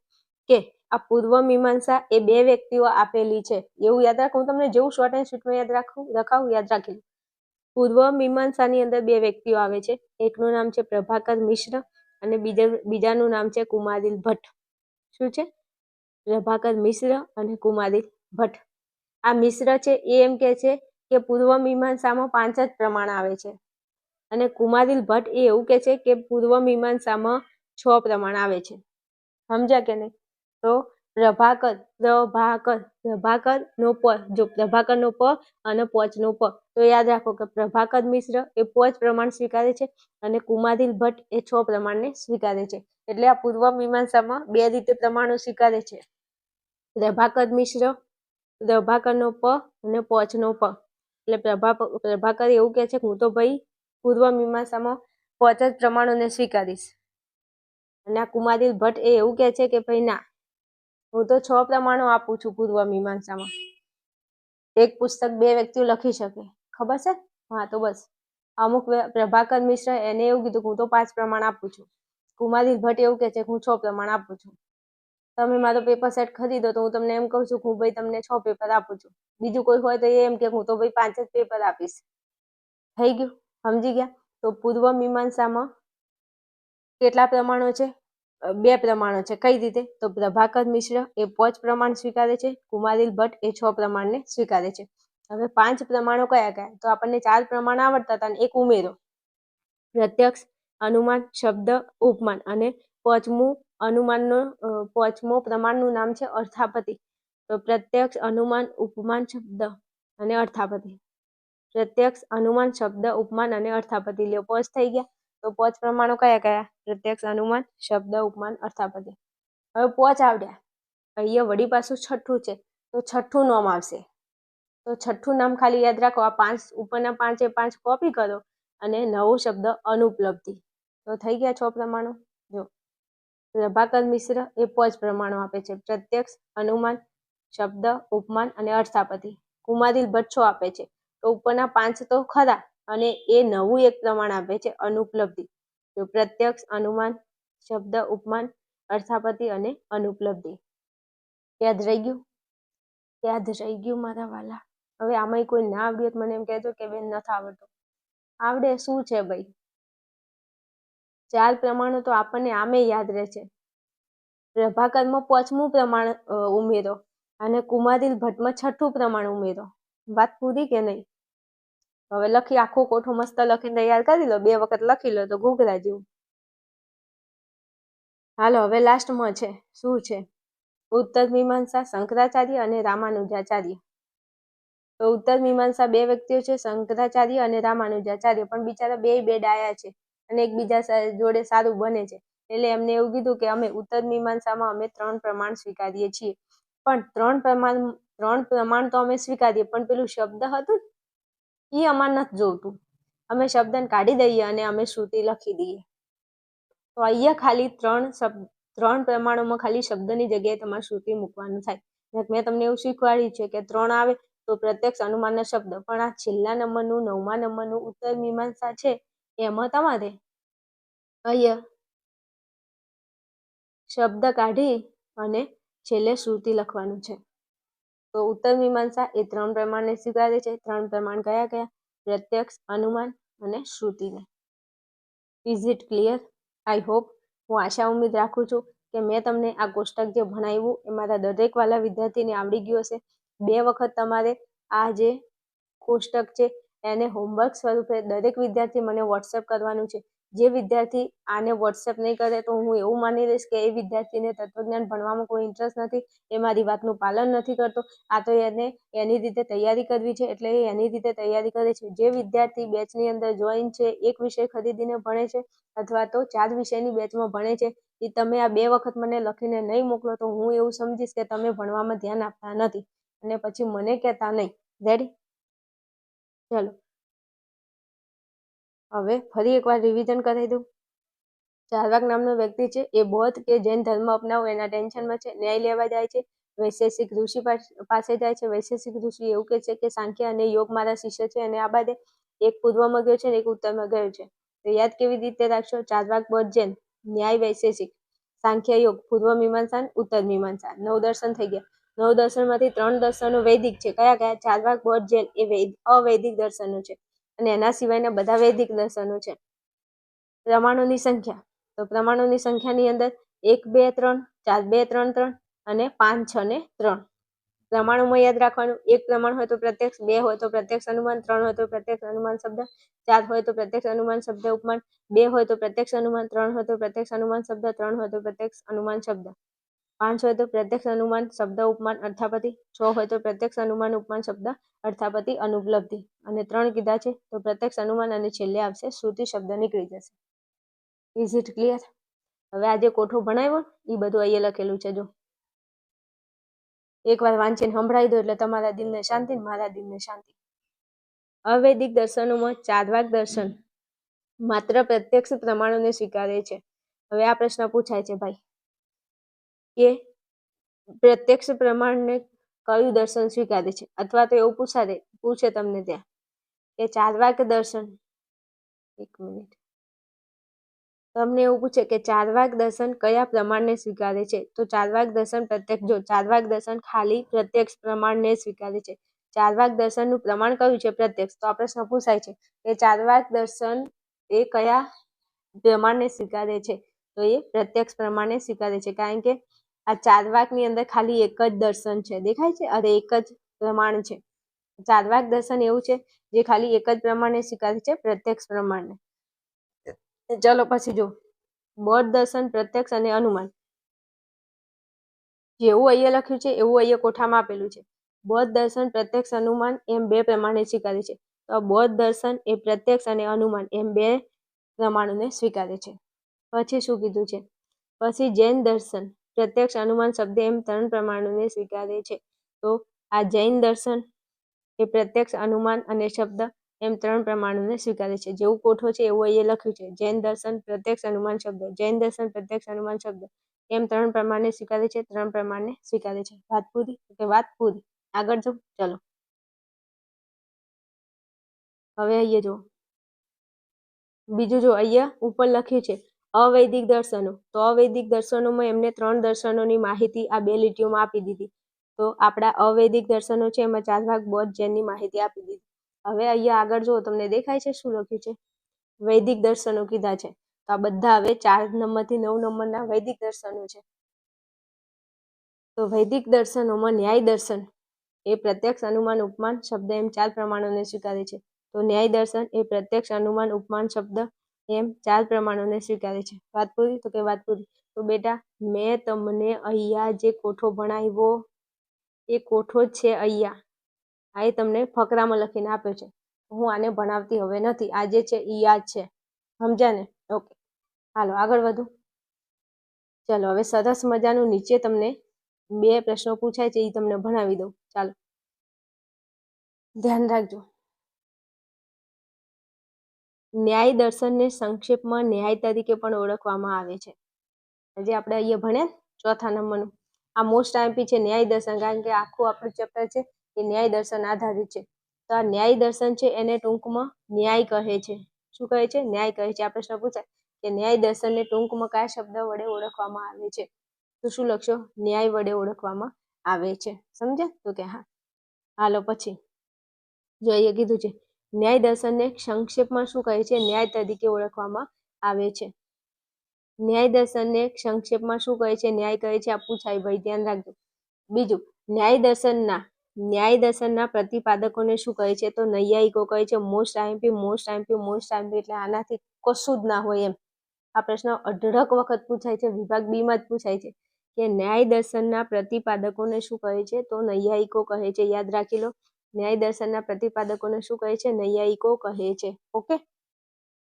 A: કે આ પૂર્વ મીમાંસા એ 2 વ્યક્તિઓ આપેલી છે. એવું યાદ રાખવું. તમને જેવું શોર્ટ એન્ડ સ્વીટમાં યાદ રખાવું, યાદ રાખી લો. પૂર્વ મીમાંસાની અંદર 2 વ્યક્તિઓ આવે છે. એકનું નામ છે પ્રભાકર મિશ્ર અને બીજાનું નામ છે કુમારિલ ભટ્ટ. શું છે? પ્રભાકર મિશ્ર અને કુમારિલ ભટ્ટ. આ મિશ્ર છે એ એમ કે છે કે પૂર્વ મીમાંસામાં 5 જ પ્રમાણ આવે છે, અને કુમારિલ ભટ્ટ એ એવું કે છે કે પૂર્વ મીમાંસામાં 6 પ્રમાણ આવે છે. સમજ્યા કે નહીં? તો પ્રભાકર નો પ, જો પ્રભાકર નો પ અને પોચ નો પ, તો યાદ રાખો કે પ્રભાકર મિશ્ર એ 5 પ્રમાણ સ્વીકારે છે અને કુમારિલ ભટ્ટ એ 6 પ્રમાણને સ્વીકારે છે. એટલે આ પૂર્વ મીમાંસામાં 2 રીતે પ્રમાણો સ્વીકારે છે. પ્રભાકર મિશ્ર પ્રભાકરનો પ અને પોચનો પ. એટલે પ્રભાકર એવું કહે છે કે હું તો ભાઈ પૂર્વ મીમાંસામાં 5 જ પ્રમાણોને સ્વીકારીશ. અને આ કુમારિલ ભટ્ટ એ એવું કહે છે કે ભાઈ ના, હું તો 6 પ્રમાણો આપું છું પૂર્વ મીમાંસામાં. એક પુસ્તક 2 વ્યક્તિઓ લખી શકે, ખબર છે? હા, તો બસ અમુક પ્રભાકર મિશ્ર એને એવું કીધું કે હું તો 5 પ્રમાણ આપું છું. કુમારિલ ભટ્ટ એવું કહે છે કે હું 6 પ્રમાણ આપું છું. તમે મારો પેપર સેટ ખરીદો તો હું તમને એમ કહું છું કે હું ભાઈ તમને 6 પેપર આપું છું. બીજું કોઈ હોય તો એ એમ કે હું તો ભાઈ 5 જ પેપર આપીશ. થઈ ગયું? સમજી ગયા? તો પૂર્વ મીમાંસામાં કેટલા પ્રમાણો છે? 2 પ્રમાણો છે. કઈ રીતે? તો પ્રભાકર મિશ્ર એ 5 પ્રમાણ સ્વીકારે છે, કુમારિલ ભટ્ટ એ 6 પ્રમાણને સ્વીકારે છે. હવે 5 પ્રમાણો કયા કયા? તો આપણને 4 પ્રમાણ આવડતા હતા અને એક ઉમેરો. પ્રત્યક્ષ, અનુમાન, શબ્દ, ઉપમાન. અને પાંચમો પ્રમાણનું નામ છે અર્થાપતિ. તો પ્રત્યક્ષ, અનુમાન, ઉપમાન, શબ્દ અને અર્થાપતિ. પ્રત્યક્ષ, અનુમાન, શબ્દ, ઉપમાન અને અર્થાપતિ. લ્યો 5 થઈ ગયા. તો 5 પ્રમાણો કયા કયા? પ્રત્યક્ષ, અનુમાન, શબ્દ, ઉપમાન, અર્થાપતિ. હવે 5 આવડ્યા. અહીંયા વળી પાછું છઠ્ઠું છે, તો છઠ્ઠું નામ આવશે. તો છઠ્ઠું નામ ખાલી યાદ રાખો. આ 5 ઉપરના 5 કોપી કરો અને નવો શબ્દ અનુપલબ્ધિ. તો થઈ ગયા 6 પ્રમાણો. જો પ્રભાકર મિશ્ર એ 5 પ્રમાણો આપે છે. પ્રત્યક્ષ, અનુમાન, શબ્દ, ઉપમાન અને અર્થાપતિ. કુમારિલ ભટ્ટ 6 આપે છે. તો ઉપરના 5 તો ખરા અને એ નવું એક પ્રમાણ આપે છે અનુપલબ્ધિ. તો પ્રત્યક્ષ, અનુમાન, શબ્દ, ઉપમાન, અર્થાપતિ અને અનુપલબ્ધિ. યાદ રહી ગયું? યાદ રહી ગયું મારા વાલા? હવે આમાં કોઈ ના આવડ્યું મને એમ કહેજો કે બેન નથી આવડતું. આવડે શું છે ભાઈ? 4 પ્રમાણો તો આપણને આમે યાદ રહે છે. પ્રભાકરમાં 5મું પ્રમાણ ઉમેરો અને કુમારિલ ભટ્ટમાં 6ઠું પ્રમાણ ઉમેરો. વાત પૂરી કે નહીં? હવે લખી આખો કોઠો મસ્ત લખીને તૈયાર કરી લો. 2 વખત લખી લો તો ઘૂઘરા જેવું. હાલો હવે લાસ્ટમાં છે. શું છે? ઉત્તર મીમાંસા, શંકરાચાર્ય અને રામાનુજાચાર્ય. તો ઉત્તર મીમાંસા 2 વ્યક્તિઓ છે, શંકરાચાર્ય અને રામાનુજાચાર્ય. પણ બિચારા બે ડાયા છે અને એકબીજા જોડે સારું બને છે. એટલે એમને એવું કીધું કે અમે ઉત્તર મીમાંસામાં અમે 3 પ્રમાણ સ્વીકારીએ છીએ. પણ 3 પ્રમાણ તો અમે સ્વીકારીએ, પણ પેલું શબ્દ હતું એ અમારે નથી જોતું. અમે શબ્દને કાઢી દઈએ અને અમે શ્રુતિ લખી દઈએ. તો અહીંયા ખાલી 3 પ્રમાણોમાં ખાલી શબ્દની જગ્યાએ તમારે શ્રુતિ મૂકવાનું થાય. મેં તમને એવું શીખવાડ્યું છે કે 3 આવે તો પ્રત્યક્ષ, અનુમાન અને શબ્દ. પણ આ છેલ્લા નંબરનું 9મા નંબરનું ઉત્તર મીમાંસા છે એમાં તમારે અહીંયા શબ્દ કાઢી અને છેલ્લે શ્રુતિ લખવાનું છે. તો ઉત્તર મીમાંસા એ 3 પ્રમાણને સ્વીકારે છે. 3 પ્રમાણ કયા કયા? પ્રત્યક્ષ, અનુમાન અને શ્રુતિને. Is it clear? I hope. હું આશા ઉમ્મીદ રાખું છું કે મેં તમને આ કોષ્ટક જે ભણાવ્યું એ મારા દરેક વાલા વિદ્યાર્થીને આવડી ગયું હશે. 2 વખત તમારે આ જે કોષ્ટક છે એને હોમવર્ક સ્વરૂપે દરેક વિદ્યાર્થી મને વોટ્સએપ કરવાનું છે. જે વિદ્યાર્થી આને વોટ્સએપ નહીં કરે તો હું એવું માની લઈશ કે એ વિદ્યાર્થીને તત્વજ્ઞાન ભણવામાં કોઈ ઇન્ટરેસ્ટ નથી, એ મારી વાતનું પાલન નથી કરતો. આ તો એને એની રીતે તૈયારી કરવી છે એટલે એ એની રીતે તૈયારી કરે છે. જે વિદ્યાર્થી બેચની અંદર જોઈન છે, એક વિષય ખરીદીને ભણે છે અથવા તો 4 વિષયની બેચમાં ભણે છે, એ તમે આ 2 વખત મને લખીને નહીં મોકલો તો હું એવું સમજીશ કે તમે ભણવામાં ધ્યાન આપતા નથી અને પછી મને કહેતા નહીં. રેડી? ચલો હવે ફરી એકવાર રિવિઝન કરી દઉં. ચાર્વાક નામનો વ્યક્તિ છે એ બૌદ્ધ કે જૈન ધર્મ અપનાવો એના ટેન્શનમાં છે. ન્યાય લેવા જાય છે. વૈશેષિક ઋષિ પાસે જાય છે. વૈશેષિક ઋષિ એવું કહે છે કે સાંખ્ય અને યોગ મારા શિષ્ય છે અને આ બાદે એક પૂર્વમાં ગયો છે અને એક ઉત્તરમાં ગયો છે. તો યાદ કેવી રીતે રાખશો? ચાર્વાક, બૌદ્ધ, જૈન, ન્યાય, વૈશેષિક, સાંખ્ય, યોગ, પૂર્વ મીમાંસા, ઉત્તર મીમાંસા. 9 દર્શન થઈ ગયા. 9 દર્શનમાંથી 3 દર્શનો વૈદિક છે. કયા કયા? ચાર્વાક, બૌદ્ધ, જૈન એ અવૈદિક દર્શનો છે અને એના સિવાયના બધા વૈદિક દર્શનો છે. પ્રમાણોની સંખ્યા. તો પ્રમાણોની સંખ્યાની અંદર 1, 2, 3, 4, 2, 3, 3 અને 5, 6 ને 3. પ્રમાણોમાં યાદ રાખવાનું. 1 પ્રમાણ હોય તો પ્રત્યક્ષ, 2 હોય તો પ્રત્યક્ષ અનુમાન, 3 હોય તો પ્રત્યક્ષ અનુમાન શબ્દ, 4 હોય તો પ્રત્યક્ષ અનુમાન શબ્દ ઉપમાન, 2 હોય તો પ્રત્યક્ષ અનુમાન, 3 હોય તો પ્રત્યક્ષ અનુમાન શબ્દ, 3 હોય તો પ્રત્યક્ષ અનુમાન શબ્દ, 5 હોય તો પ્રત્યક્ષ અનુમાન શબ્દ ઉપમાન અર્થાપતિ, 6 હોય તો પ્રત્યક્ષ અનુમાન ઉપમાન શબ્દ અર્થાપતિ અનુપલબ્ધિ અને 3 કીધા છે તો પ્રત્યક્ષ અનુમાન અને છેલ્લે આવશે શ્રુતિ શબ્દ નીકળી જશે. Is it clear? હવે આજે કોઠો ભણાવ્યો એ બધું અહીંયા લખેલું છે જો. એકવાર વાંચીને સંભળાવી દો એટલે તમારા દિલને શાંતિ ને મારા દિલને શાંતિ. અવૈદિક દર્શનોમાં ચાર્વાક દર્શન માત્ર પ્રત્યક્ષ પ્રમાણોને સ્વીકારે છે. હવે આ પ્રશ્ન પૂછાય છે ભાઈ કે પ્રત્યક્ષ પ્રમાણને કયું દર્શન સ્વીકારે છે, અથવા તો એવું પૂછે તમને ત્યાં કે ચાર્વાક દર્શન, એક મિનિટ, તમને એવું પૂછે કે ચાર્વાક દર્શન કયા પ્રમાણને સ્વીકારે છે, તો ચાર્વાક દર્શન પ્રત્યક્ષ, જો ચાર્વાક દર્શન ખાલી પ્રત્યક્ષ પ્રમાણને સ્વીકારે છે. ચાર્વાક દર્શનનું પ્રમાણ કયું છે? પ્રત્યક્ષ. તો આ પ્રશ્ન પૂછાય છે કે ચાર્વાક દર્શન એ કયા પ્રમાણને સ્વીકારે છે? તો એ પ્રત્યક્ષ પ્રમાણને સ્વીકારે છે, કારણ કે આ ચાર્વાકની અંદર ખાલી એક જ દર્શન છે, દેખાય છે, અરે એક જ પ્રમાણ છે. ચાર્વાક દર્શન એવું છે જે ખાલી એક જ પ્રમાણને સ્વીકારે છે, પ્રત્યક્ષ પ્રમાણને. ચલો પછી જો બૌદ્ધ દર્શન, પ્રત્યક્ષ અને અનુમાન. જેવું અહીંયા લખ્યું છે એવું અહીંયા કોઠામાં આપેલું છે. બૌદ્ધ દર્શન, પ્રત્યક્ષ, અનુમાન એમ બે પ્રમાણને સ્વીકારે છે. તો બૌદ્ધ દર્શન એ પ્રત્યક્ષ અને અનુમાન એમ બે પ્રમાણોને સ્વીકારે છે. પછી શું કીધું છે? પછી જૈન દર્શન, પ્રત્યક્ષ, અનુમાન, શબ્દ એમ ત્રણ પ્રમાણોને સ્વીકારે છે. તો આ જૈન દર્શન એ પ્રત્યક્ષ, અનુમાન અને શબ્દ એમ ત્રણ પ્રમાણોને સ્વીકારે છે. જેવું કોઠો છે એવું અહીંયા લખ્યું છે. જૈન દર્શન, પ્રત્યક્ષ, અનુમાન, શબ્દ. જૈન દર્શન, પ્રત્યક્ષ, અનુમાન, શબ્દ એમ ત્રણ પ્રમાણને સ્વીકારે છે. ત્રણ પ્રમાણને સ્વીકારે છે. વાત પૂરી? કે વાત પૂરી? આગળ જો. ચલો હવે અહીંયા જો બીજું, જો અહીંયા ઉપર લખ્યું છે અવૈદિક દર્શનો. તો અવૈદિક દર્શનોમાં એમને ત્રણ દર્શનોની માહિતી આ બે લીટીઓમાં આપી દીધી. તો આપણા અવૈદિક દર્શનો છે એમાં ચાર્વાક, બૌદ્ધ, જૈનની માહિતી આપી દીધી. હવે અહીંયા આગળ જો તમને દેખાય છે શું લખ્યું છે? વૈદિક દર્શનો કીધા છે. તો આ બધા હવે 4 નંબરથી 9 નંબરના વૈદિક દર્શનો છે. તો વૈદિક દર્શનોમાં ન્યાય દર્શન એ પ્રત્યક્ષ, અનુમાન, ઉપમાન, શબ્દ એમ ચાર પ્રમાણોને સ્વીકારે છે. તો ન્યાય દર્શન એ પ્રત્યક્ષ, અનુમાન, ઉપમાન, શબ્દ એમ ચાર પ્રમાણોને સ્વીકારે છે. વાત પૂરી? તો કે વાત પૂરી. તો બેટા મેં તમને અહીંયા જે કોઠો ભણાવ્યો એ કોઠો જ છે અહીંયા. આ એ તમને ફકરામાં લખીને આપ્યો છે. હું આને ભણાવતી હવે નથી. આ જે છે એ યાદ છે. સમજ્યા ને? ઓકે, હાલો આગળ વધુ. ચલો હવે સરસ મજાનું નીચે તમને બે પ્રશ્નો પૂછાય છે એ તમને ભણાવી દઉં. ચાલો ધ્યાન રાખજો. ન્યાય દર્શનને સંક્ષેપમાં ન્યાય તરીકે પણ ઓળખવામાં આવે છે. જે આપણે અહીંયા ભણ્યા ચોથા નંબરનું આ મોસ્ટ આઈએમપી છે, ન્યાય દર્શન, કારણ કે આખું આપણું ચેપ્ટર છે એ ન્યાય દર્શન આધારિત છે. તો આ ન્યાય દર્શન છે એને ટૂંકમાં ન્યાય કહે છે. શું કહે છે? ન્યાય કહે છે. આ પ્રશ્ન પૂછાય કે ન્યાય દર્શનને ટૂંકમાં કયા શબ્દ વડે ઓળખવામાં આવે છે? તો શું લખશો? ન્યાય વડે ઓળખવામાં આવે છે. સમજ્યા? તો કે હા. હાલો પછી જો અહીંયા કીધું છે ન્યાય દર્શનને સંક્ષેપમાં શું કહે છે? ન્યાય તરીકે ઓળખવામાં આવે છે. ન્યાય દર્શનને સંક્ષેપમાં શું કહે છે? ન્યાય કહે છે. આ પૂછાય ભાઈ, ધ્યાન રાખજો. બીજું, ન્યાય દર્શનના પ્રતિપાદકોને શું કહે છે? તો નૈયાયિકો કહે છે. Most IMP, most IMP, most IMP એટલે આનાથી કશું જ ના હોય એમ. આ પ્રશ્ન અઢળક વખત પૂછાય છે. વિભાગ બી માં જ પૂછાય છે કે ન્યાય દર્શનના પ્રતિપાદકોને શું કહે છે? તો નૈયાયિકો કહે છે. યાદ રાખી લો. ન્યાય દર્શનના પ્રતિપાદકોને શું કહે છે? નૈયાયિકો કહે છે. ઓકે,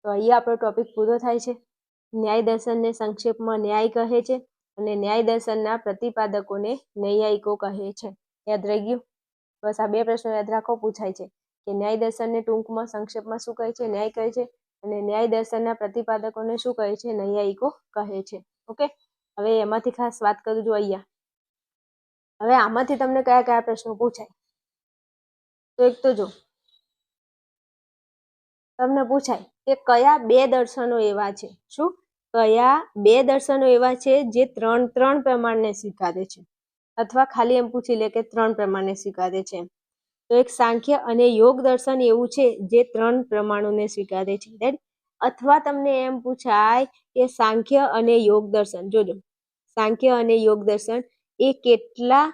A: તો અહીંયા આપણો ટોપિક પૂરો થાય છે. ન્યાય દર્શનને સંક્ષેપમાં ન્યાય કહે છે અને ન્યાય દર્શનના પ્રતિપાદકોને નૈયાયિકો કહે છે. યાદ રહી ગયું? બસ આ બે પ્રશ્નો યાદ રાખો, પૂછાય છે કે ન્યાય દર્શનને ટૂંકમાં સંક્ષેપમાં શું કહે છે? ન્યાય કહે છે. અને ન્યાય દર્શનના પ્રતિપાદકોને શું કહે છે? નૈયાયિકો કહે છે. ઓકે, હવે એમાંથી ખાસ વાત કરું છું અહીંયા. હવે આમાંથી તમને કયા કયા પ્રશ્નો પૂછાય? તો એક તો જો તમને પૂછાય કે કયા બે દર્શનો એવા છે? શું? કયા બે દર્શનો એવા છે જે ત્રણ પ્રમાણને સ્વીકારે છે? અથવા ખાલી એમ પૂછી લે કે ત્રણ પ્રમાણને સ્વીકારે છે. તો એક સાંખ્ય અને યોગ દર્શન એવું છે જે ત્રણ પ્રમાણોને સ્વીકારે છે. રાઈટ? અથવા તમને એમ પૂછાય કે સાંખ્ય અને યોગ દર્શન, જોજો, સાંખ્ય અને યોગ દર્શન એ કેટલા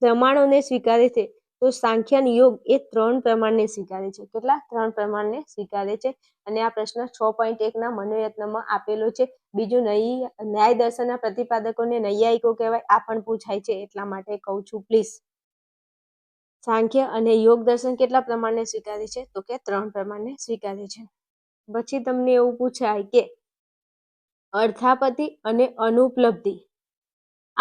A: પ્રમાણોને સ્વીકારે છે? તો સાંખ્ય અને યોગ એ ત્રણ પ્રમાણને સ્વીકારે છે. કેટલા? ત્રણ પ્રમાણને સ્વીકારે છે. અને આ પ્રશ્ન 6.1 મનોયત્નમાં આપેલો છે. બીજું, ન્યાય દર્શનના પ્રતિપાદકોને નૈયાયિકો કહેવાય. આ પણ પૂછાય છે, એટલા માટે કહું છું પ્લીઝ. સાંખ્ય અને યોગ દર્શન કેટલા પ્રમાણને સ્વીકારે છે? તો કે ત્રણ પ્રમાણને સ્વીકારે છે. પછી તમને એવું પૂછાય કે અર્થાપત્તિ અને અનુપલબ્ધિ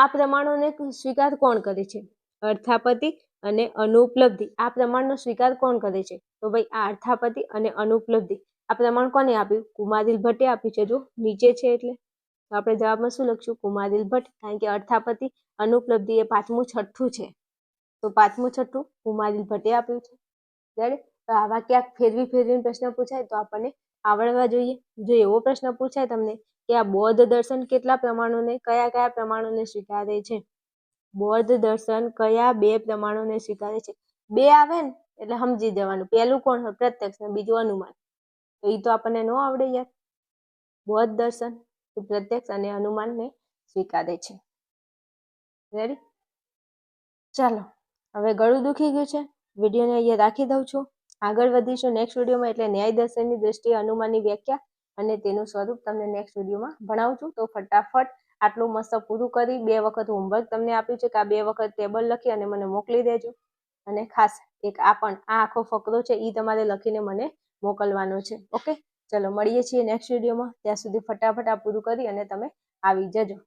A: આ પ્રમાણોને સ્વીકાર કોણ કરે છે? અર્થાપત્તિ અને અનુપલબ્ધિ. આ પ્રમાણનો સ્વીકાર કોણ કરે છે? તો ભાઈ આ અર્થાપત્તિ અને અનુપલબ્ધિ. આ પ્રમાણ કોને આપ્યું? કુમારિલ ભટ્ટે આપ્યું છે. જો નીચે છે એટલે તો આપણે જવાબમાં શું લખશું? કુમારિલ ભટ્ટ. કારણ કે અર્થાપત્તિ અનુપલબ્ધિ એ પાંચમું છઠ્ઠું છે, તો પાંચમું છઠ્ઠું કુમારિલ ભટ્ટે આપ્યું છે. રેડી? તો આવા ક્યાંક ફેરવીને પ્રશ્ન પૂછાય તો આપણને આવડવા જોઈએ. જો એવો પ્રશ્ન પૂછાય તમને કે આ બૌદ્ધ દર્શન કેટલા પ્રમાણોને કયા પ્રમાણોને સ્વીકારે છે? બૌદ્ધ દર્શન કયા 2 પ્રમાણોને સ્વીકારે છે? 2 આવે ને એટલે સમજી જવાનું. પહેલું કોણ? પ્રત્યક્ષ અને બીજું અનુમાન. તો એ તો આપણને ન આવડે યાર. બૌદ્ધ દર્શન પ્રત્યક્ષ અને અનુમાનને સ્વીકારે છે. રેડી? ચાલો, હવે ગળું દુખી ગયું છે, વિડીયોને અહીંયા રાખી દઉં છું. આગળ વધીશું નેક્સ્ટ વિડીયોમાં, એટલે ન્યાય દર્શનની દ્રષ્ટિએ અનુમાનની વ્યાખ્યા અને તેનું સ્વરૂપ તમને નેક્સ્ટ વિડીયોમાં ભણાવું છું. તો ફટાફટ આટલું મસ્ત પૂરું કરી 2 વખત હોમવર્ક તમને આપ્યું છે કે આ 2 વખત ટેબલ લખી અને મને મોકલી દેજો. અને ખાસ એક આ આખો ફકરો છે એ તમારે લખીને મને મોકલવાનો છે. ઓકે, ચલો મળીએ છીએ નેક્સ્ટ વિડીયોમાં. ત્યાં સુધી ફટાફટ આ પૂરું કરી અને તમે આવી જજો.